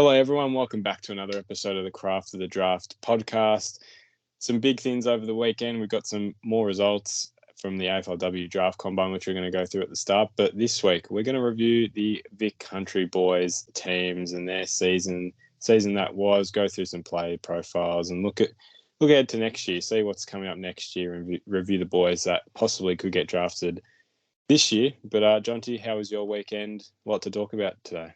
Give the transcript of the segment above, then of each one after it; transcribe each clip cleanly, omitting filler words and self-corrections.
Hello, everyone. Welcome back to another episode of the Craft of the Draft podcast. Some big things over the weekend. We've got some more results from the AFLW Draft Combine, which we're going to go through at the start. But this week, we're going to review the Vic Country boys teams and their season that was, go through some player profiles and look ahead to next year, see what's coming up next year and review the boys that possibly could get drafted this year. But Jonty, how was your weekend? A lot to talk about today.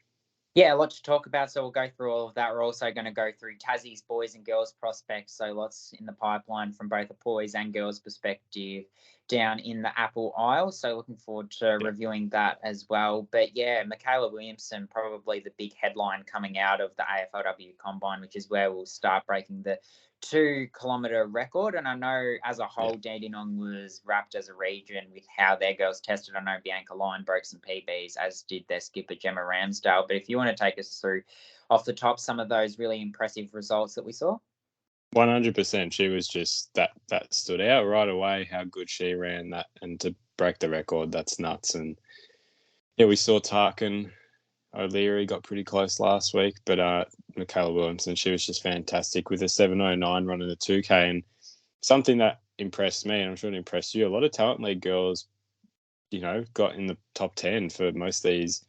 Yeah, a lot to talk about, so we'll go through all of that. We're also going to go through Tassie's boys and girls prospects, so lots in the pipeline from both a boys and girls perspective down in the Apple Isle, so looking forward to reviewing that as well. But yeah, Michaela Williamson, probably the big headline coming out of the AFLW Combine, which is where we'll start breaking the 2-kilometre record. And I know as a whole, Dandenong was wrapped as a region with how their girls tested. I know Bianca Lyon broke some PBs, as did their skipper Gemma Ramsdale. But if you want to take us through off the top some of those really impressive results that we saw. 100%. She was just that stood out right away, how good she ran that, and to break the record, that's nuts. And yeah, we saw Tarkin O'Leary got pretty close last week, but Michaela Williamson, she was just fantastic with a 7:09 running the 2K. And something that impressed me, and I'm sure it impressed you, a lot of talent league girls, got in the top 10 for most of these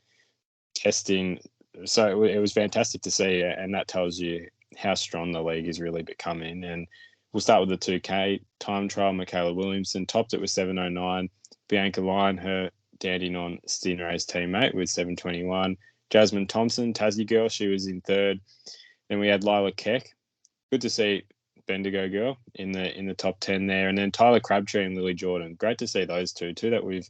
testing. So it was fantastic to see, and that tells you how strong the league is really becoming. And we'll start with the 2K time trial. Michaela Williamson topped it with 7:09. Bianca Lyon, her Dandenong Stingrays teammate, with 7:21. Jasmine Thompson, Tassie girl, she was in third. Then we had Lila Keck. Good to see Bendigo girl in the top 10 there. And then Tyler Crabtree and Lily Jordan. Great to see those two that we've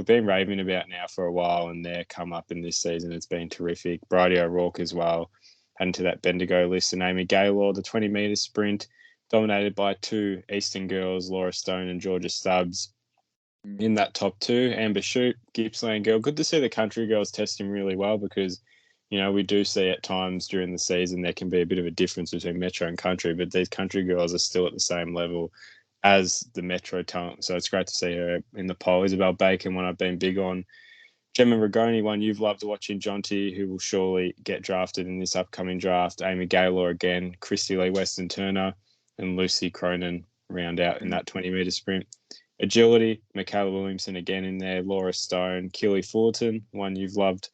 been raving about now for a while, and they're come up in this season. It's been terrific. Bridie O'Rourke as well, adding to that Bendigo list. And Amy Gaylor, the 20-metre sprint, dominated by two Eastern girls, Laura Stone and Georgia Stubbs. In that top two, Amber Shute, Gippsland girl. Good to see the country girls testing really well, because, we do see at times during the season there can be a bit of a difference between metro and country, but these country girls are still at the same level as the metro talent. So it's great to see her in the poll. Isabel Bacon, one I've been big on. Gemma Rigoni, one you've loved watching, Jonty, who will surely get drafted in this upcoming draft. Amy Gaylor again, Christy Lee Weston Turner, and Lucy Cronin round out in that 20-metre sprint. Agility, Michaela Williamson again in there, Laura Stone, Keely Fullerton, one you've loved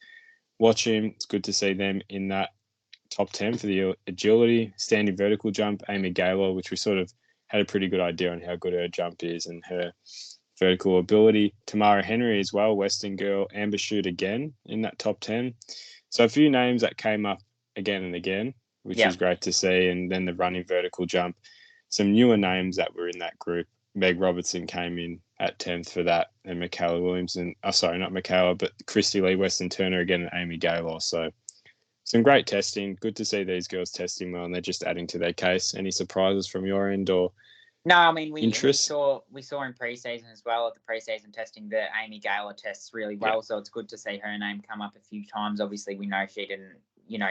watching. It's good to see them in that top 10 for the agility. Standing vertical jump, Amy Gaylor, which we sort of had a pretty good idea on how good her jump is and her vertical ability. Tamara Henry as well, Western girl. Amber Shute again in that top 10. So a few names that came up again and again, which is great to see. And then the running vertical jump, some newer names that were in that group. Meg Robertson came in at 10th for that, and Michaela Williamson, not Michaela, but Christy Lee Weston Turner again, and Amy Gaylor. So some great testing. Good to see these girls testing well, and they're just adding to their case. Any surprises from your end or No, I mean, we interest? saw in pre-season as well, at the pre-season testing, that Amy Gaylor tests really well. So it's good to see her name come up a few times. Obviously, we know she didn't,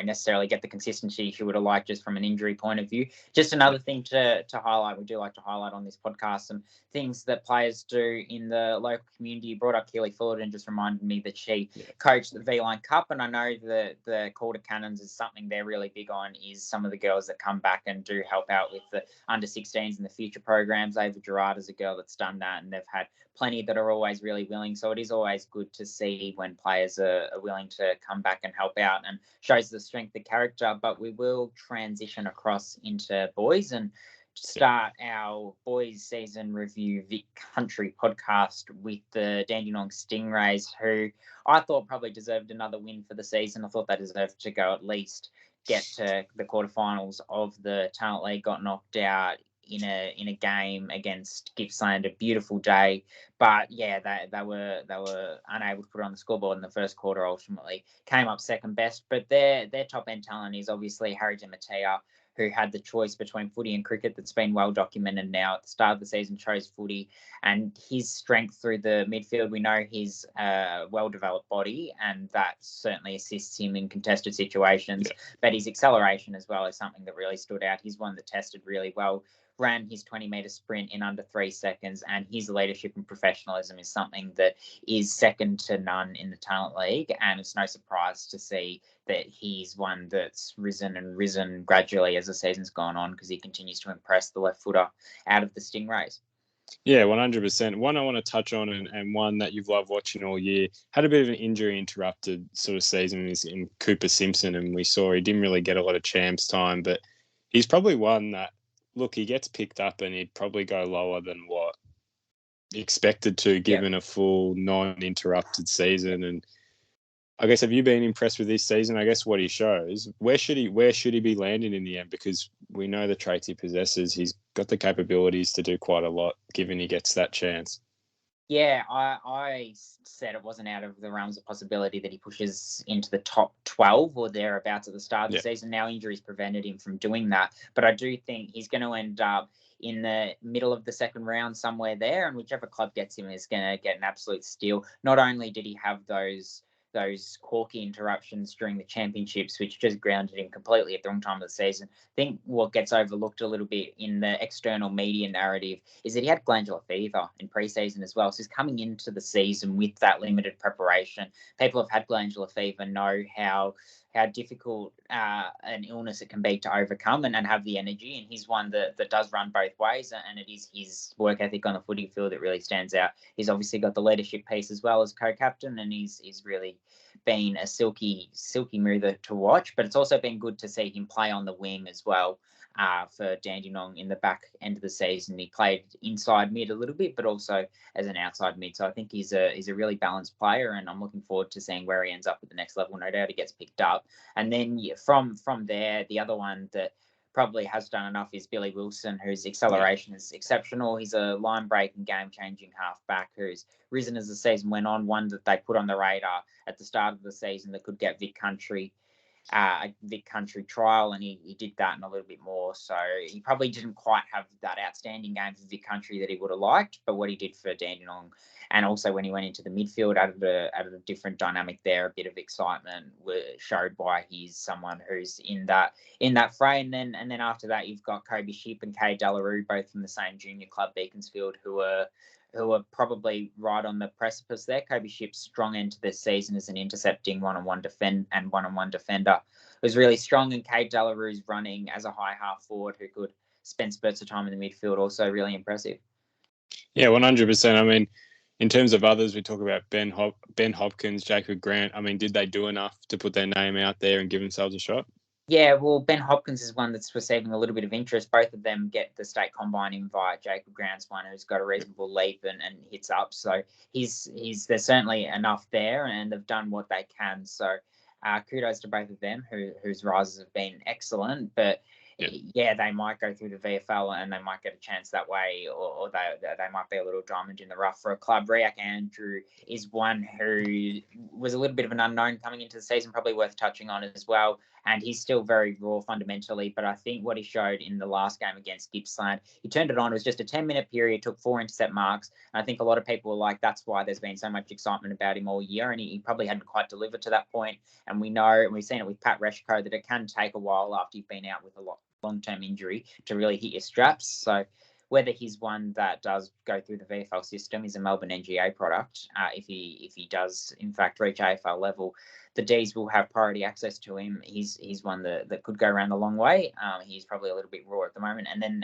necessarily get the consistency she would have liked just from an injury point of view. Just another thing to highlight, we do like to highlight on this podcast, some things that players do in the local community. You brought up Keely Fullerton, just reminded me that she coached the V-Line Cup, and I know that the Quarter Cannons is something they're really big on, is some of the girls that come back and do help out with the under-16s and the future programs. Ava Gerard is a girl that's done that, and they've had plenty that are always really willing. So it is always good to see when players are willing to come back and help out, and shows the strength of character. But we will transition across into boys and start our boys season review Vic Country podcast with the Dandenong Stingrays, who I thought probably deserved another win for the season. I thought they deserved to go at least get to the quarterfinals of the Talent League. Got knocked out in a game against Gippsland, a beautiful day, but yeah, they were unable to put it on the scoreboard in the first quarter. Ultimately came up second best, but their top end talent is obviously Harry DiMattia, who had the choice between footy and cricket. That's been well documented now. At the start of the season, chose footy, and his strength through the midfield, we know his well-developed body, and that certainly assists him in contested situations. But his acceleration as well is something that really stood out. He's one that tested really well ran his 20-metre sprint in under 3 seconds, and his leadership and professionalism is something that is second to none in the Talent League, and it's no surprise to see that he's one that's risen gradually as the season's gone on, because he continues to impress the left footer out of the Stingrays. Yeah, 100%. One I want to touch on, and one that you've loved watching all year, had a bit of an injury-interrupted sort of season, is in Cooper Simpson, and we saw he didn't really get a lot of champs time, but he's probably one that, look, he gets picked up and he'd probably go lower than what expected to, given a full non-interrupted season. And I guess, have you been impressed with this season? I guess what he shows, where should he be landing in the end? Because we know the traits he possesses. He's got the capabilities to do quite a lot, given he gets that chance. Yeah, I said it wasn't out of the realms of possibility that he pushes into the top 12 or thereabouts at the start of the season. Now injuries prevented him from doing that, but I do think he's going to end up in the middle of the second round somewhere there, and whichever club gets him is going to get an absolute steal. Not only did he have those corky interruptions during the championships, which just grounded him completely at the wrong time of the season. I think what gets overlooked a little bit in the external media narrative is that he had glandular fever in pre-season as well. So he's coming into the season with that limited preparation. People have had glandular fever know how difficult an illness it can be to overcome and have the energy. And he's one that does run both ways, and it is his work ethic on the footy field that really stands out. He's obviously got the leadership piece as well as co-captain, and he's really been a silky mover to watch. But it's also been good to see him play on the wing as well for Dandenong in the back end of the season. He played inside mid a little bit, but also as an outside mid. So I think he's a really balanced player, and I'm looking forward to seeing where he ends up at the next level. No doubt he gets picked up. And then from there, the other one that probably has done enough is Billy Wilson, whose acceleration is exceptional. He's a line-breaking, game-changing halfback who's risen as the season went on, one that they put on the radar at the start of the season that could get Vic Country trial, and he did that and a little bit more. So he probably didn't quite have that outstanding game for Vic Country that he would have liked, but what he did for Dandenong, and also when he went into the midfield, added a different dynamic there, a bit of excitement showed why he's someone who's in that fray. And then after that, you've got Kobe Ship and Kay Delarue, both from the same junior club, Beaconsfield, who are probably right on the precipice there. Kobe Ship's strong end to this season as an intercepting one-on-one defender. It was really strong, and Kay Delarue's running as a high half forward who could spend spurts of time in the midfield, also really impressive. Yeah, 100%. I mean, in terms of others, we talk about Ben Hopkins, Jacob Grant. I mean, did they do enough to put their name out there and give themselves a shot? Yeah, well, Ben Hopkins is one that's receiving a little bit of interest. Both of them get the state combine invite. Jacob Grant's one who's got a reasonable leap and hits up. So there's certainly enough there, and they've done what they can. So kudos to both of them, whose rises have been excellent. But yeah, they might go through the VFL and they might get a chance that way, or they might be a little diamond in the rough for a club. Riak Andrew is one who was a little bit of an unknown coming into the season, probably worth touching on as well. And he's still very raw fundamentally, but I think what he showed in the last game against Gippsland, he turned it on. It was just a 10-minute period, took 4 intercept marks. And I think a lot of people were like, that's why there's been so much excitement about him all year. And he probably hadn't quite delivered to that point. And we know, and we've seen it with Pat Reshko, that it can take a while after you've been out with a long-term injury to really hit your straps. So whether he's one that does go through the VFL system, is a Melbourne NGA product. If he does in fact reach AFL level, the Ds will have priority access to him. He's one that could go around the long way. He's probably a little bit raw at the moment. And then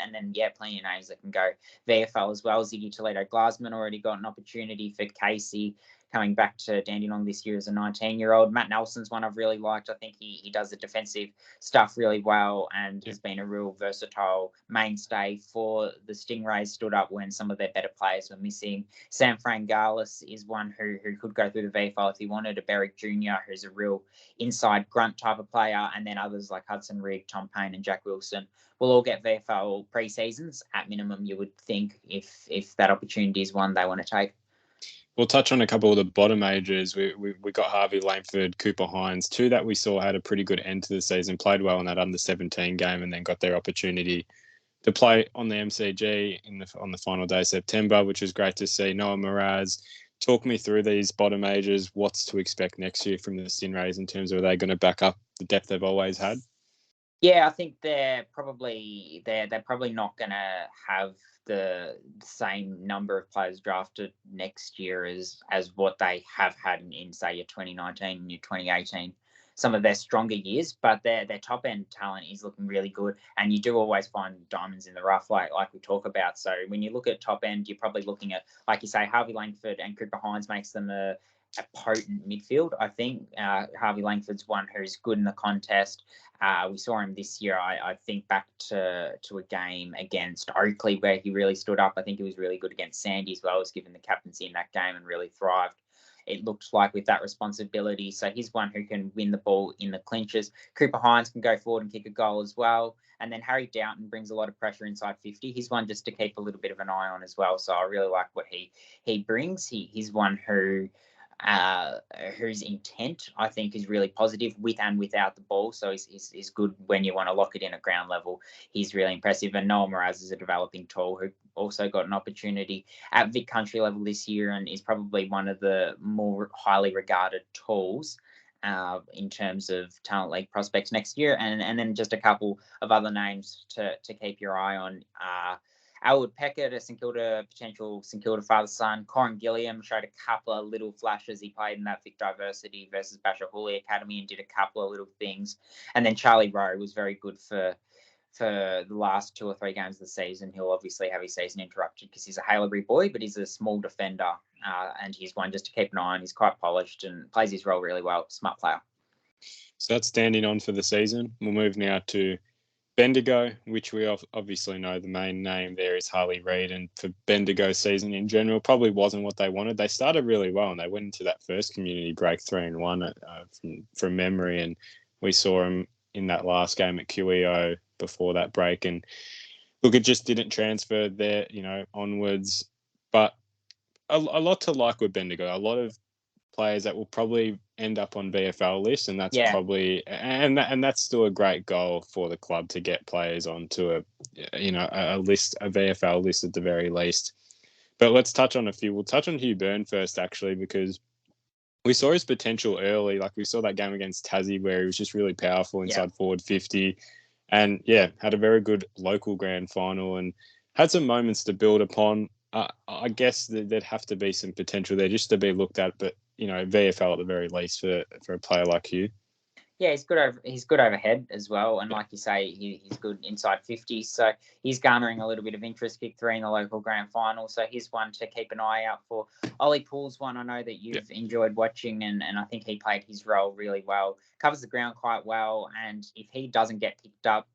plenty of names that can go VFL as well. Ziggy Toledo Glasman already got an opportunity for Casey, coming back to Dandenong this year as a 19-year-old. Matt Nelson's one I've really liked. I think he does the defensive stuff really well and has been a real versatile mainstay for the Stingrays, stood up when some of their better players were missing. Sam Frangalis is one who could go through the VFL if he wanted. A Berrick Jr., who's a real inside grunt type of player. And then others like Hudson Rigg, Tom Payne and Jack Wilson will all get VFL pre-seasons at minimum, you would think, if that opportunity is one they want to take. We'll touch on a couple of the bottom ages. We got Harvey Langford, Cooper Hines, two that we saw had a pretty good end to the season, played well in that under-17 game, and then got their opportunity to play on the MCG on the final day of September, which is great to see. Noah Mraz, talk me through these bottom ages. What's to expect next year from the Stingrays in terms of, are they going to back up the depth they've always had? Yeah, I think they're probably not going to have the same number of players drafted next year as what they have had in say your 2019 and your 2018, some of their stronger years. But their top end talent is looking really good, and you do always find diamonds in the rough, like we talk about. So when you look at top end, you're probably looking at, like you say, Harvey Langford and Cooper Hines makes them a potent midfield. I think Harvey Langford's one who's good in the contest. We saw him this year. I think back to a game against Oakley where he really stood up. I think he was really good against Sandy as well. He was given the captaincy in that game and really thrived. It looked like with that responsibility. So he's one who can win the ball in the clinches. Cooper Hines can go forward and kick a goal as well. And then Harry Doughton brings a lot of pressure inside 50. He's one just to keep a little bit of an eye on as well. So I really like what he brings. He's one whose intent I think is really positive with and without the ball. So he's good when you want to lock it in at ground level. He's really impressive. And Noel Mraz is a developing tall who also got an opportunity at Vic Country level this year and is probably one of the more highly regarded talls in terms of talent league prospects next year. And then just a couple of other names to keep your eye on. Elwood Peckett, a potential St Kilda father-son. Corin Gilliam showed a couple of little flashes. He played in that Vic Diversity versus Basher Hooley Academy and did a couple of little things. And then Charlie Rowe was very good for the last 2 or 3 games of the season. He'll obviously have his season interrupted because he's a Haileybury boy, but he's a small defender and he's one just to keep an eye on. He's quite polished and plays his role really well. Smart player. So that's standing on for the season. We'll move now to Bendigo, which we obviously know the main name there is Harley Reid, and for Bendigo's season in general, probably wasn't what they wanted. They started really well, and they went into that first community break 3-1 from memory, and we saw them in that last game at QEO before that break. And look, it just didn't transfer there, onwards. But a lot to like with Bendigo. A lot of players that will probably end up on VFL lists, and that's probably and that's still a great goal for the club to get players onto a list, a VFL list at the very least. But let's touch on a few. We'll touch on Hugh Byrne first, actually, because we saw his potential early. Like we saw that game against Tassie where he was just really powerful inside forward 50, and had a very good local grand final and had some moments to build upon. I guess there'd have to be some potential there just to be looked at, but VFL at the very least for a player like Hugh. Yeah, he's good overhead as well, and like you say, he's good inside 50. So he's garnering a little bit of interest. Kick 3 in the local grand final, so he's one to keep an eye out for. Ollie Poole's one I know that you've enjoyed watching, and I think he played his role really well. Covers the ground quite well, and if he doesn't get picked up,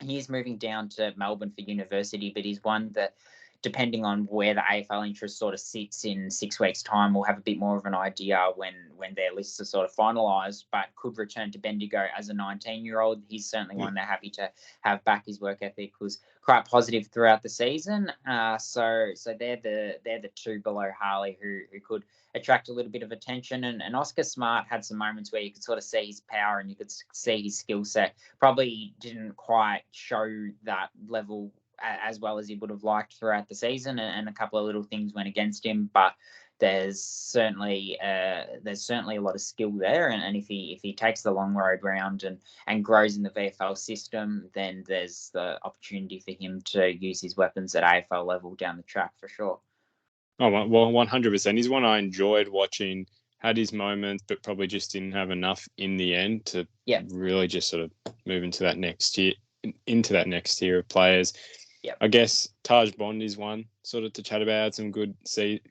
he's moving down to Melbourne for university. But he's one that, depending on where the AFL interest sort of sits in 6 weeks' time, we'll have a bit more of an idea when their lists are sort of finalised, but could return to Bendigo as a 19-year-old. He's certainly one they're happy to have back. His work ethic was quite positive throughout the season. So they're the 2 below Harley who could attract a little bit of attention. And Oscar Smart had some moments where you could sort of see his power and you could see his skill set. Probably didn't quite show that level as well as he would have liked throughout the season, and a couple of little things went against him, but there's certainly a lot of skill there, and if he takes the long road round and grows in the VFL system, then there's the opportunity for him to use his weapons at AFL level down the track for sure. Oh, well, 100%. He's one I enjoyed watching, had his moments, but probably just didn't have enough in the end to really just sort of move into that next tier of players. Yep. I guess Taj Bond is one sort of to chat about.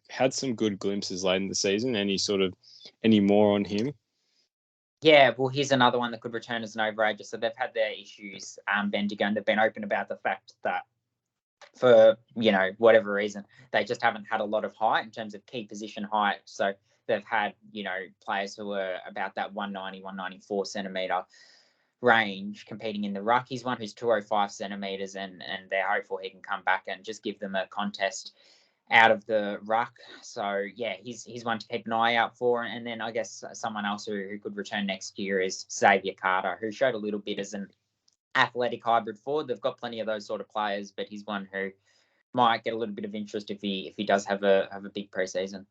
Had some good glimpses late in the season. Any more on him? Yeah, well, here's another one that could return as an overager. So they've had their issues, Bendigo, and they've been open about the fact that for, whatever reason, they just haven't had a lot of height in terms of key position height. So they've had, players who are about that 190, 194 centimetre range competing in the ruck. He's one who's 205 centimetres and they're hopeful he can come back and just give them a contest out of the ruck. So, he's one to keep an eye out for. And then I guess someone else who could return next year is Xavier Carter, who showed a little bit as an athletic hybrid forward. They've got plenty of those sort of players, but he's one who might get a little bit of interest if he does have a big preseason.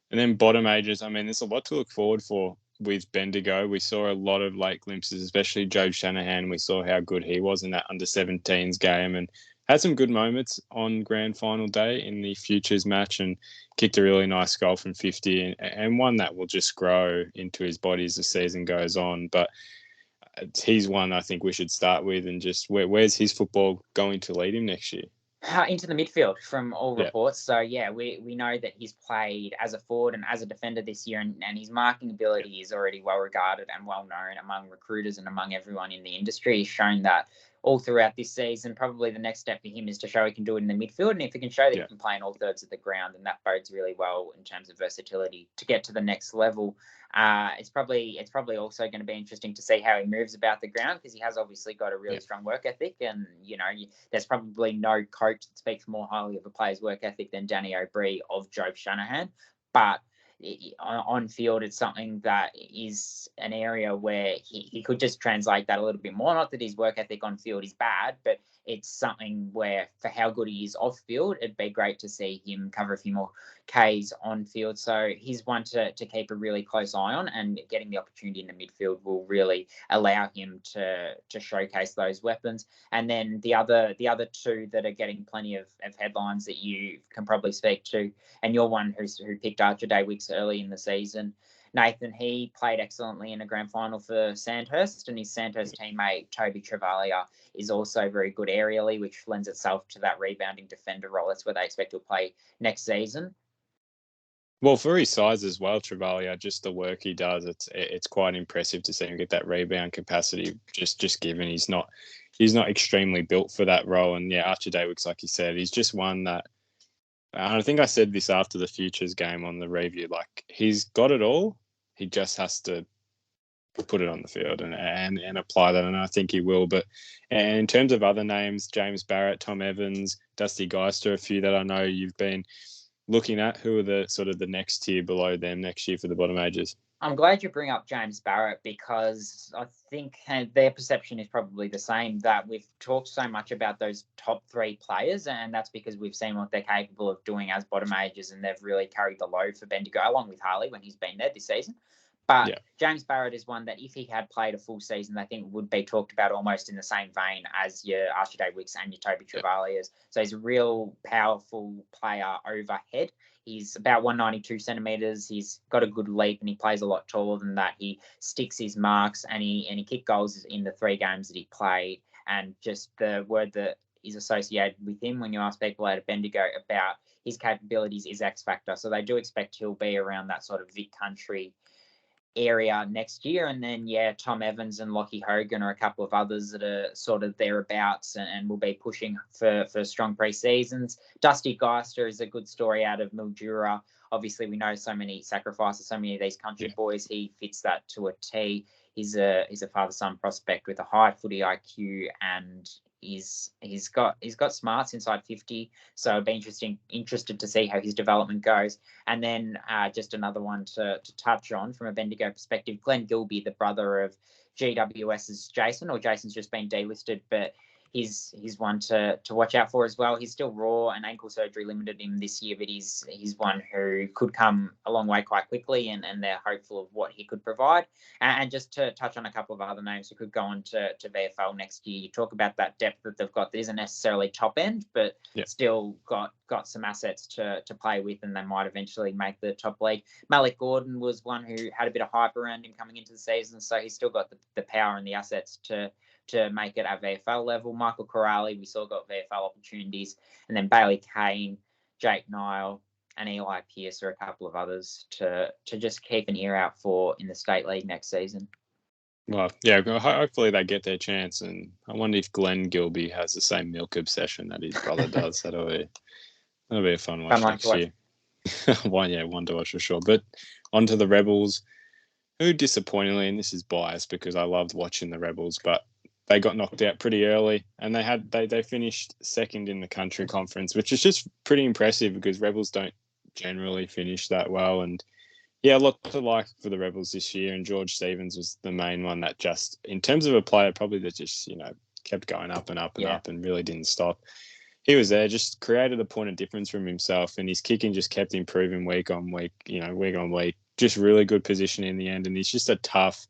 And then bottom ages, I mean, there's a lot to look forward for with Bendigo. We saw a lot of late glimpses, especially Joe Shanahan. We saw how good he was in that under-17s game and had some good moments on grand final day in the futures match and kicked a really nice goal from 50 and one that will just grow into his body as the season goes on. But he's one I think we should start with and just where's his football going to lead him next year? Into the midfield from all reports. So, we know that he's played as a forward and as a defender this year, and his marking ability is already well regarded and well known among recruiters and among everyone in the industry. He's shown that all throughout this season. Probably the next step for him is to show he can do it in the midfield, and if he can show that he can play in all thirds of the ground, then that bodes really well in terms of versatility to get to the next level. It's probably also going to be interesting to see how he moves about the ground because he has obviously got a really strong work ethic, and there's probably no coach that speaks more highly of a player's work ethic than Danny O'Brien of Joe Shanahan. But on field, it's something that is an area where he could just translate that a little bit more. Not that his work ethic on field is bad, but it's something where for how good he is off field, it'd be great to see him cover a few more Ks on field. So he's one to keep a really close eye on, and getting the opportunity in the midfield will really allow him to showcase those weapons. And then the other two that are getting plenty of headlines that you can probably speak to, and you're one who picked Archer Daywicks early in the season. Nathan, he played excellently in a grand final for Sandhurst, and his Sandhurst teammate, Toby Travalia, is also very good aerially, which lends itself to that rebounding defender role. That's where they expect to play next season. Well, for his size as well, Travalia, just the work he does, it's quite impressive to see him get that rebound capacity, just given he's not extremely built for that role. And Archer Daywicks, like you said, he's just one that, I think I said this after the Futures game on the review, like he's got it all. He just has to put it on the field and apply that, and I think he will. But in terms of other names, James Barrett, Tom Evans, Dusty Geister, a few that I know you've been looking at, who are the sort of the next tier below them next year for the bottom ages? I'm glad you bring up James Barrett because I think their perception is probably the same, that we've talked so much about those top three players, and that's because we've seen what they're capable of doing as bottom ages, and they've really carried the load for Bendigo along with Harley when he's been there this season. But James Barrett is one that if he had played a full season, I think would be talked about almost in the same vein as your Archer Daywicks and your Toby Travalias. So he's a real powerful player overhead. He's about 192 centimetres. He's got a good leap and he plays a lot taller than that. He sticks his marks and he kicked goals in the 3 games that he played. And just the word that is associated with him when you ask people out of Bendigo about his capabilities is X Factor. So they do expect he'll be around that sort of Vic Country area next year. And then Tom Evans and Lockie Hogan are a couple of others that are sort of thereabouts and will be pushing for strong pre-seasons. Dusty Geister is a good story out of Mildura. Obviously we know so many sacrifices, so many of these country boys. He fits that to a T. He's a father-son prospect with a high footy IQ, and he's got smarts inside 50, so it'd be interested to see how his development goes. And then just another one to touch on from a Bendigo perspective, Glenn Gilby, the brother of GWS's Jason, or Jason's just been delisted, but he's one to watch out for as well. He's still raw, and ankle surgery limited him this year, but he's one who could come a long way quite quickly, and they're hopeful of what he could provide. And just to touch on a couple of other names who could go on to VFL next year, you talk about that depth that they've got that isn't necessarily top end, but still got some assets to play with, and they might eventually make the top league. Malik Gordon was one who had a bit of hype around him coming into the season, so he's still got the power and the assets to make it at VFL level. Michael Corrali, we saw got VFL opportunities. And then Bailey Kane, Jake Nile, and Eli Pearce are a couple of others to just keep an ear out for in the State League next season. Well, hopefully they get their chance. And I wonder if Glenn Gilby has the same milk obsession that his brother does. That'll be a fun watch next year. One to watch for sure. But on to the Rebels, who disappointingly, and this is biased because I loved watching the Rebels, but they got knocked out pretty early, and they finished second in the country conference, which is just pretty impressive because Rebels don't generally finish that well. And a lot to like for the Rebels this year. And George Stevens was the main one that just, in terms of a player, probably that just kept going up and up and up and really didn't stop. He was there, just created a point of difference from himself, and his kicking just kept improving week on week. Week on week, just really good position in the end. And he's just a tough,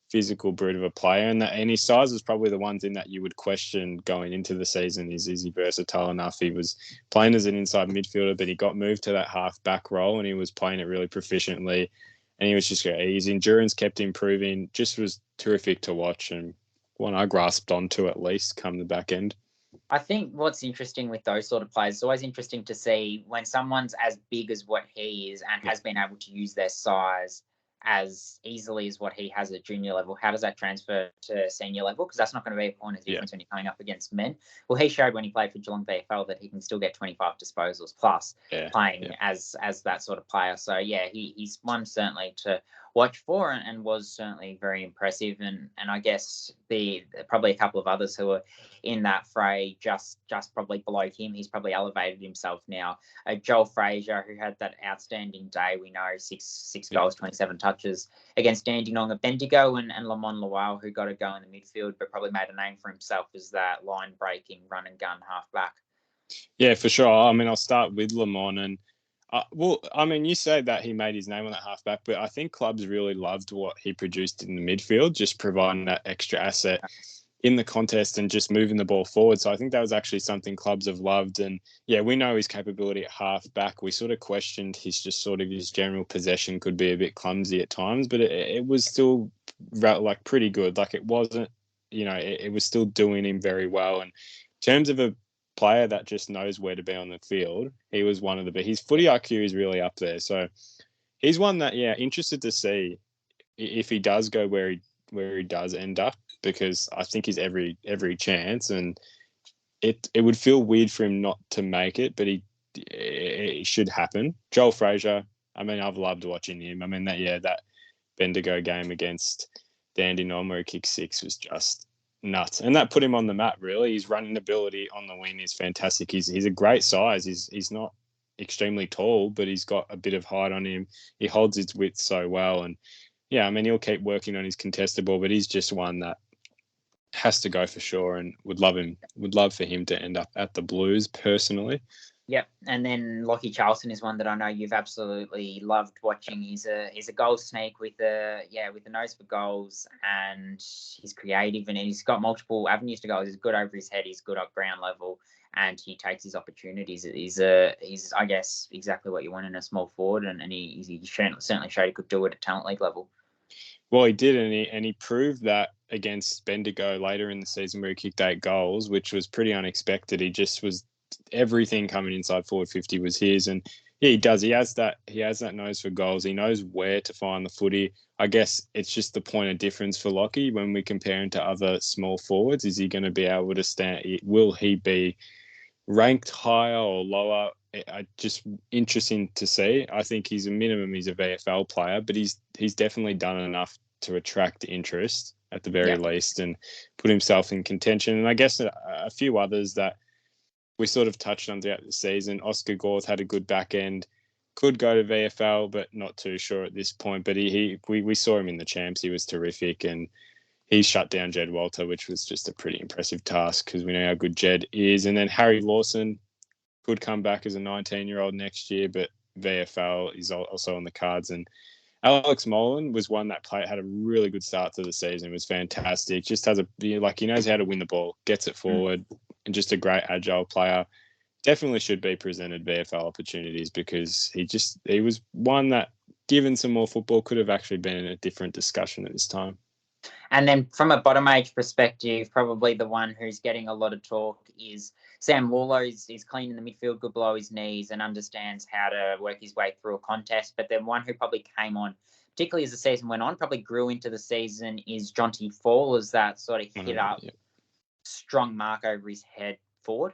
physical brute of a player. And his size was probably the one thing that you would question going into the season is he versatile enough? He was playing as an inside midfielder, but he got moved to that half-back role and he was playing it really proficiently. And he was just great. His endurance kept improving, just was terrific to watch and one I grasped onto at least come the back end. I think what's interesting with those sort of players, it's always interesting to see when someone's as big as what he is and has been able to use their size as easily as what he has at junior level, how does that transfer to senior level? Because that's not going to be a point of difference when you're coming up against men. Well, he showed when he played for Geelong VFL that he can still get 25 disposals plus playing as that sort of player. So, he's one certainly to watch for and was certainly very impressive. And I guess probably a couple of others who are in that fray just probably below him. He's probably elevated himself now. Joel Fraser, who had that outstanding day, we know, six goals, 27 touches against Dandenong at Bendigo, and Lamont Lowell, who got a go in the midfield but probably made a name for himself as that line-breaking run-and-gun half-back. Yeah, for sure. I mean, I'll start with Lamont and you say that he made his name on that halfback, but I think clubs really loved what he produced in the midfield, just providing that extra asset in the contest and just moving the ball forward. So I think that was actually something clubs have loved. And we know his capability at halfback. We sort of questioned his general possession could be a bit clumsy at times, but it was still like pretty good. Like it wasn't, it was still doing him very well. And in terms of a player that just knows where to be on the field, he was one of the best. His footy IQ is really up there, so he's one that interested to see if he does go where he does end up, because I think he's every chance, and it would feel weird for him not to make it, but it should happen. Joel Fraser, I mean, I've loved watching him. I mean that Bendigo game against Dandenong where he kicked 6 was just nuts, and that put him on the map. Really, his running ability on the wing is fantastic. He's a great size. He's not extremely tall, but he's got a bit of height on him. He holds his width so well, and I mean, he'll keep working on his contested ball, but he's just one that has to go for sure, and would love for him to end up at the Blues personally. Yep, and then Lockie Charleston is one that I know you've absolutely loved watching. He's a goal sneak with a nose for goals, and he's creative, and he's got multiple avenues to goals. He's good over his head, he's good at ground level, and he takes his opportunities. He's I guess exactly what you want in a small forward, and he certainly showed he could do it at talent league level. Well, he did, and he proved that against Bendigo later in the season where he kicked 8 goals, which was pretty unexpected. He just was. Everything coming inside forward 50 was his, and he does. He has that nose for goals. He knows where to find the footy. I guess it's just the point of difference for Lockie when we compare him to other small forwards. Is he going to be able to stand? Will he be ranked higher or lower? Just interesting to see. I think he's a VFL player, but he's definitely done enough to attract interest at the very least and put himself in contention. And I guess a few others that we sort of touched on throughout the season. Oscar Gorth had a good back end, could go to VFL, but not too sure at this point. But we saw him in the champs. He was terrific, and he shut down Jed Walter, which was just a pretty impressive task because we know how good Jed is. And then Harry Lawson could come back as a 19-year-old next year, but VFL is also on the cards. And Alex Molan was one that had a really good start to the season. It was fantastic. Just has he knows how to win the ball, gets it forward, and just a great agile player. Definitely should be presented VFL opportunities because he was one that, given some more football, could have actually been in a different discussion at this time. And then from a bottom age perspective, probably the one who's getting a lot of talk is Sam Warlow. Is clean in the midfield, good below his knees, and understands how to work his way through a contest. But then one who probably came on, particularly as the season went on, probably grew into the season, is Jonty Fall, as that sort of hit up strong mark over his head forward.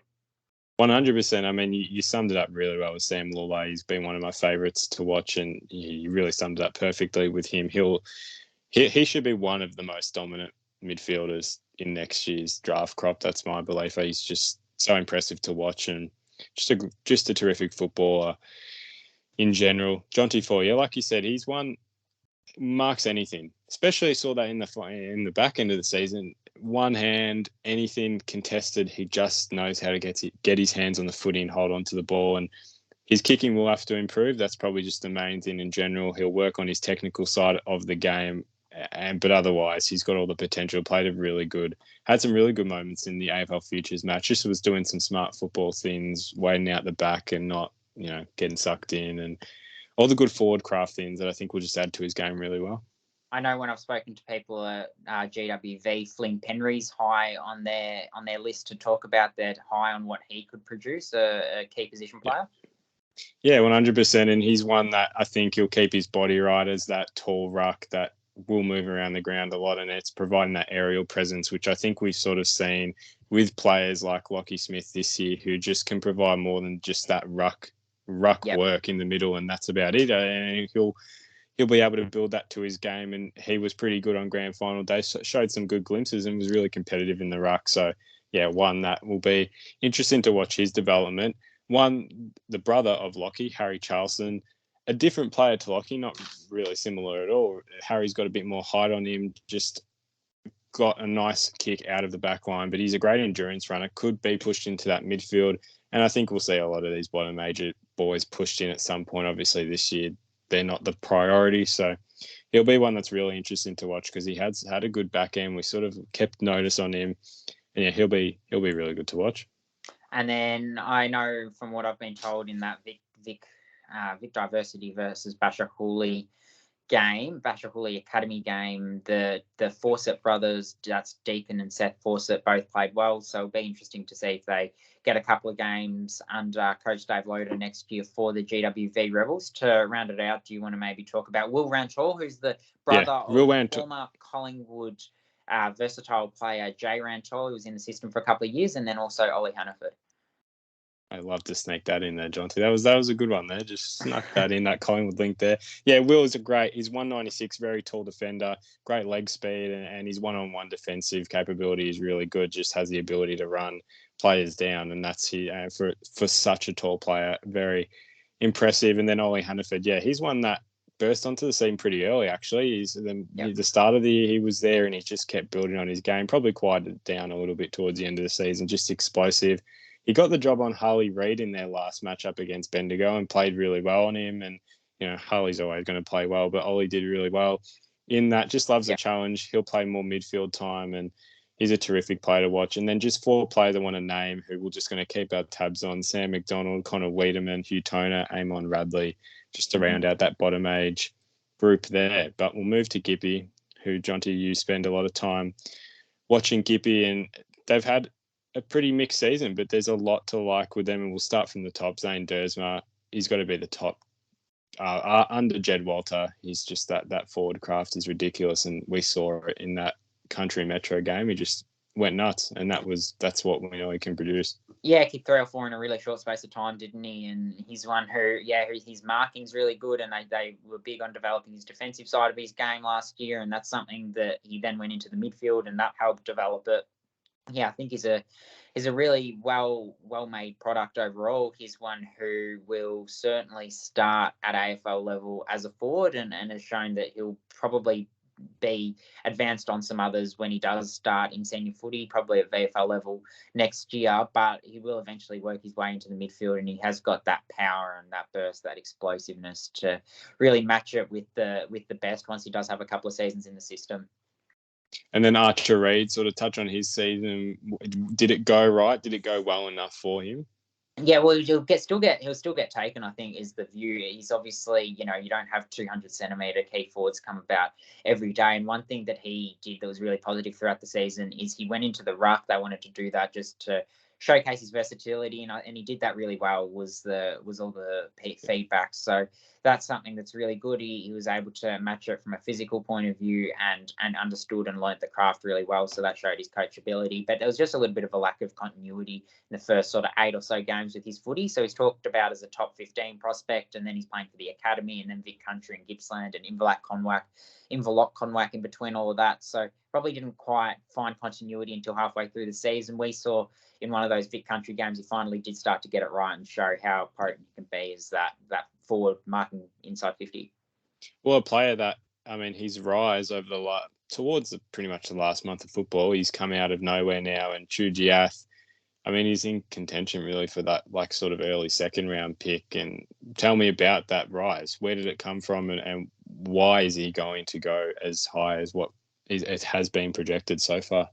100%. I mean, you summed it up really well with Sam Warlow. He's been one of my favourites to watch, and you really summed it up perfectly with him. He should be one of the most dominant midfielders in next year's draft crop. That's my belief. He's just so impressive to watch, and just a terrific footballer in general. Jonty Fall, like you said, he's one marks anything. Especially saw that in the back end of the season. One hand, anything contested, he just knows how to get his hands on the footy and hold on to the ball. And His kicking will have to improve. That's probably just the main thing in general. He'll work on his technical side of the game, but otherwise, he's got all the potential. Played a really good, had some really good moments in the AFL Futures match. Just was doing some smart football things, waiting out the back and not, getting sucked in, and all the good forward craft things that I think will just add to his game really well. I know when I've spoken to people at GWV, Flynn Penry's high on their list to talk about that, high on what he could produce, a key position player. Yeah, 100%. And he's one that I think he'll keep his body right as that tall ruck that will move around the ground a lot, and it's providing that aerial presence, which I think we've sort of seen with players like Lockie Smith this year, who just can provide more than just that ruck work in the middle, and that's about it. And he'll be able to build that to his game, and he was pretty good on grand final day. Showed some good glimpses and was really competitive in the ruck. So yeah, one that will be interesting to watch his development. One, the brother of Lockie, Harry Charleston, a different player to Lockie, not really similar at all. Harry's got a bit more height on him, just got a nice kick out of the back line, but he's a great endurance runner, could be pushed into that midfield. And I think we'll see a lot of these bottom major boys pushed in at some point. Obviously this year, they're not the priority. So he'll be one that's really interesting to watch because he has had a good back end. We sort of kept notice on him. And yeah, he'll be really good to watch. And then I know from what I've been told in that Vic Diversity versus Basher Hooley Academy game, the Fawcett brothers, that's Deacon and Seth Fawcett, both played well. So it'll be interesting to see if they get a couple of games under Coach Dave Loader next year for the GWV Rebels. To round it out, do you want to maybe talk about Will Rantor, who's the brother of former Collingwood versatile player Jay Rantor, who was in the system for a couple of years, and then also Ollie Hannaford. I love to sneak that in there, Jonty. That was a good one there. Just snuck that in, that Collingwood link there. Yeah, Will is he's 196, very tall defender, great leg speed, and his one-on-one defensive capability is really good. Just has the ability to run players down, and that's for such a tall player, very impressive. And then Ollie Hannaford, yeah, he's one that burst onto the scene pretty early, actually. The start of the year, he was there, and he just kept building on his game, probably quieted down a little bit towards the end of the season, just explosive. He got the job on Harley Reid in their last matchup against Bendigo and played really well on him. And, Harley's always going to play well, but Ollie did really well in that. Just loves a challenge. He'll play more midfield time, and he's a terrific player to watch. And then just 4 players I want to name who we're just going to keep our tabs on: Sam McDonald, Connor Wiedemann, Hugh Toner, Amon Radley, just to round out that bottom age group there. But we'll move to Gippy, who, Jonty, you spend a lot of time watching Gippy, and they've had a pretty mixed season, but there's a lot to like with them, and we'll start from the top. Zane Dersma, he's got to be the top. Under Jed Walter, he's just that forward craft is ridiculous, and we saw it in that Country Metro game. He just went nuts, and that's what we know he can produce. Yeah, kicked 3 or 4 in a really short space of time, didn't he? And he's one who, his marking's really good, and they were big on developing his defensive side of his game last year, and that's something that he then went into the midfield, and that helped develop it. Yeah, I think he's a really well-made product overall. He's one who will certainly start at AFL level as a forward, and has shown that he'll probably be advanced on some others when he does start in senior footy, probably at VFL level next year, but he will eventually work his way into the midfield, and he has got that power and that burst, that explosiveness to really match it with the best once he does have a couple of seasons in the system. And then Archer Reid, sort of touch on his season. Did it go right? Did it go well enough for him? Yeah, well, he'll still get taken, I think, is the view. He's obviously, you don't have 200-centimetre key forwards come about every day. And one thing that he did that was really positive throughout the season is he went into the ruck. They wanted to do that just to showcase his versatility, and he did that really well. Was all the feedback. So that's something that's really good. He was able to match it from a physical point of view and understood and learnt the craft really well. So that showed his coachability. But there was just a little bit of a lack of continuity in the first sort of 8 or so games with his footy. So he's talked about as a top 15 prospect, and then he's playing for the academy, and then Vic Country and Gippsland and Inverloch Conwack in between all of that. So probably didn't quite find continuity until halfway through the season. We saw in one of those Vic Country games, he finally did start to get it right and show how potent he can be as that forward marking inside 50. Well, a player that, his rise over towards pretty much the last month of football, he's come out of nowhere now, and Chujiath, I mean, he's in contention really for that like sort of early second round pick. And tell me about that rise. Where did it come from, and why is he going to go as high as what it has been projected so far?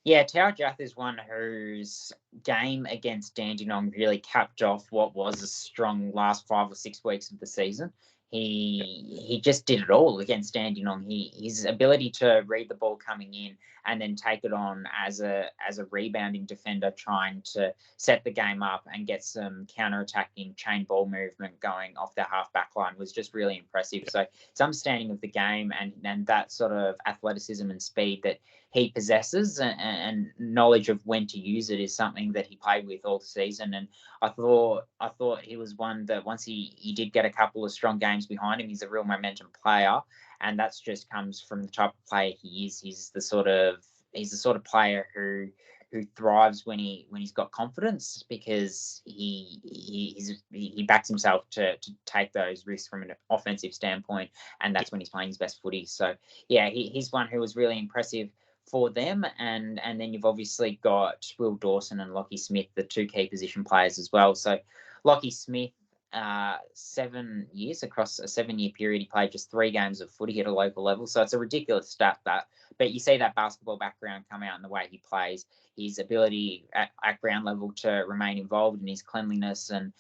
Yeah, Tao Jath is one whose game against Dandenong really capped off what was a strong last 5 or 6 weeks of the season. He just did it all against Dandenong. His ability to read the ball coming in and then take it on as a rebounding defender, trying to set the game up and get some counter-attacking chain ball movement going off their half-back line was just really impressive. Yeah. So his understanding of the game and that sort of athleticism and speed that he possesses and knowledge of when to use it is something that he played with all season. And I thought he was one that once he did get a couple of strong games behind him, he's a real momentum player. And that's just comes from the type of player he is. He's the sort of player who thrives when he's got confidence, because he backs himself to take those risks from an offensive standpoint, and that's when he's playing his best footy. So yeah, he's one who was really impressive for them. And then you've obviously got Will Dawson and Lockie Smith, the two key position players as well. So Lockie Smith, 7 years across a 7-year period, he played just 3 games of footy at a local level. So it's a ridiculous stat, but you see that basketball background come out in the way he plays, his ability at ground level to remain involved in his cleanliness, and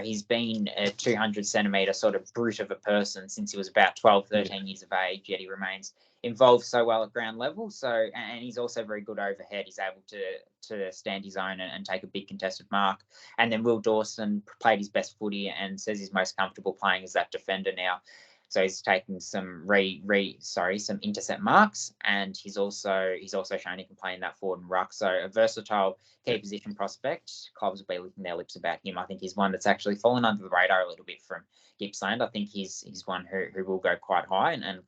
he's been a 200 centimetre sort of brute of a person since he was about 12, 13 years of age, yet he remains involved so well at ground level. So, and he's also very good overhead. He's able to stand his own and take a big contested mark. And then Will Dawson played his best footy and says he's most comfortable playing as that defender now. So he's taking some some intercept marks, and he's also shown he can play in that forward and ruck. So a versatile key position prospect. Clubs will be licking their lips about him. I think he's one that's actually fallen under the radar a little bit from Gippsland. I think he's one who will go quite high, and the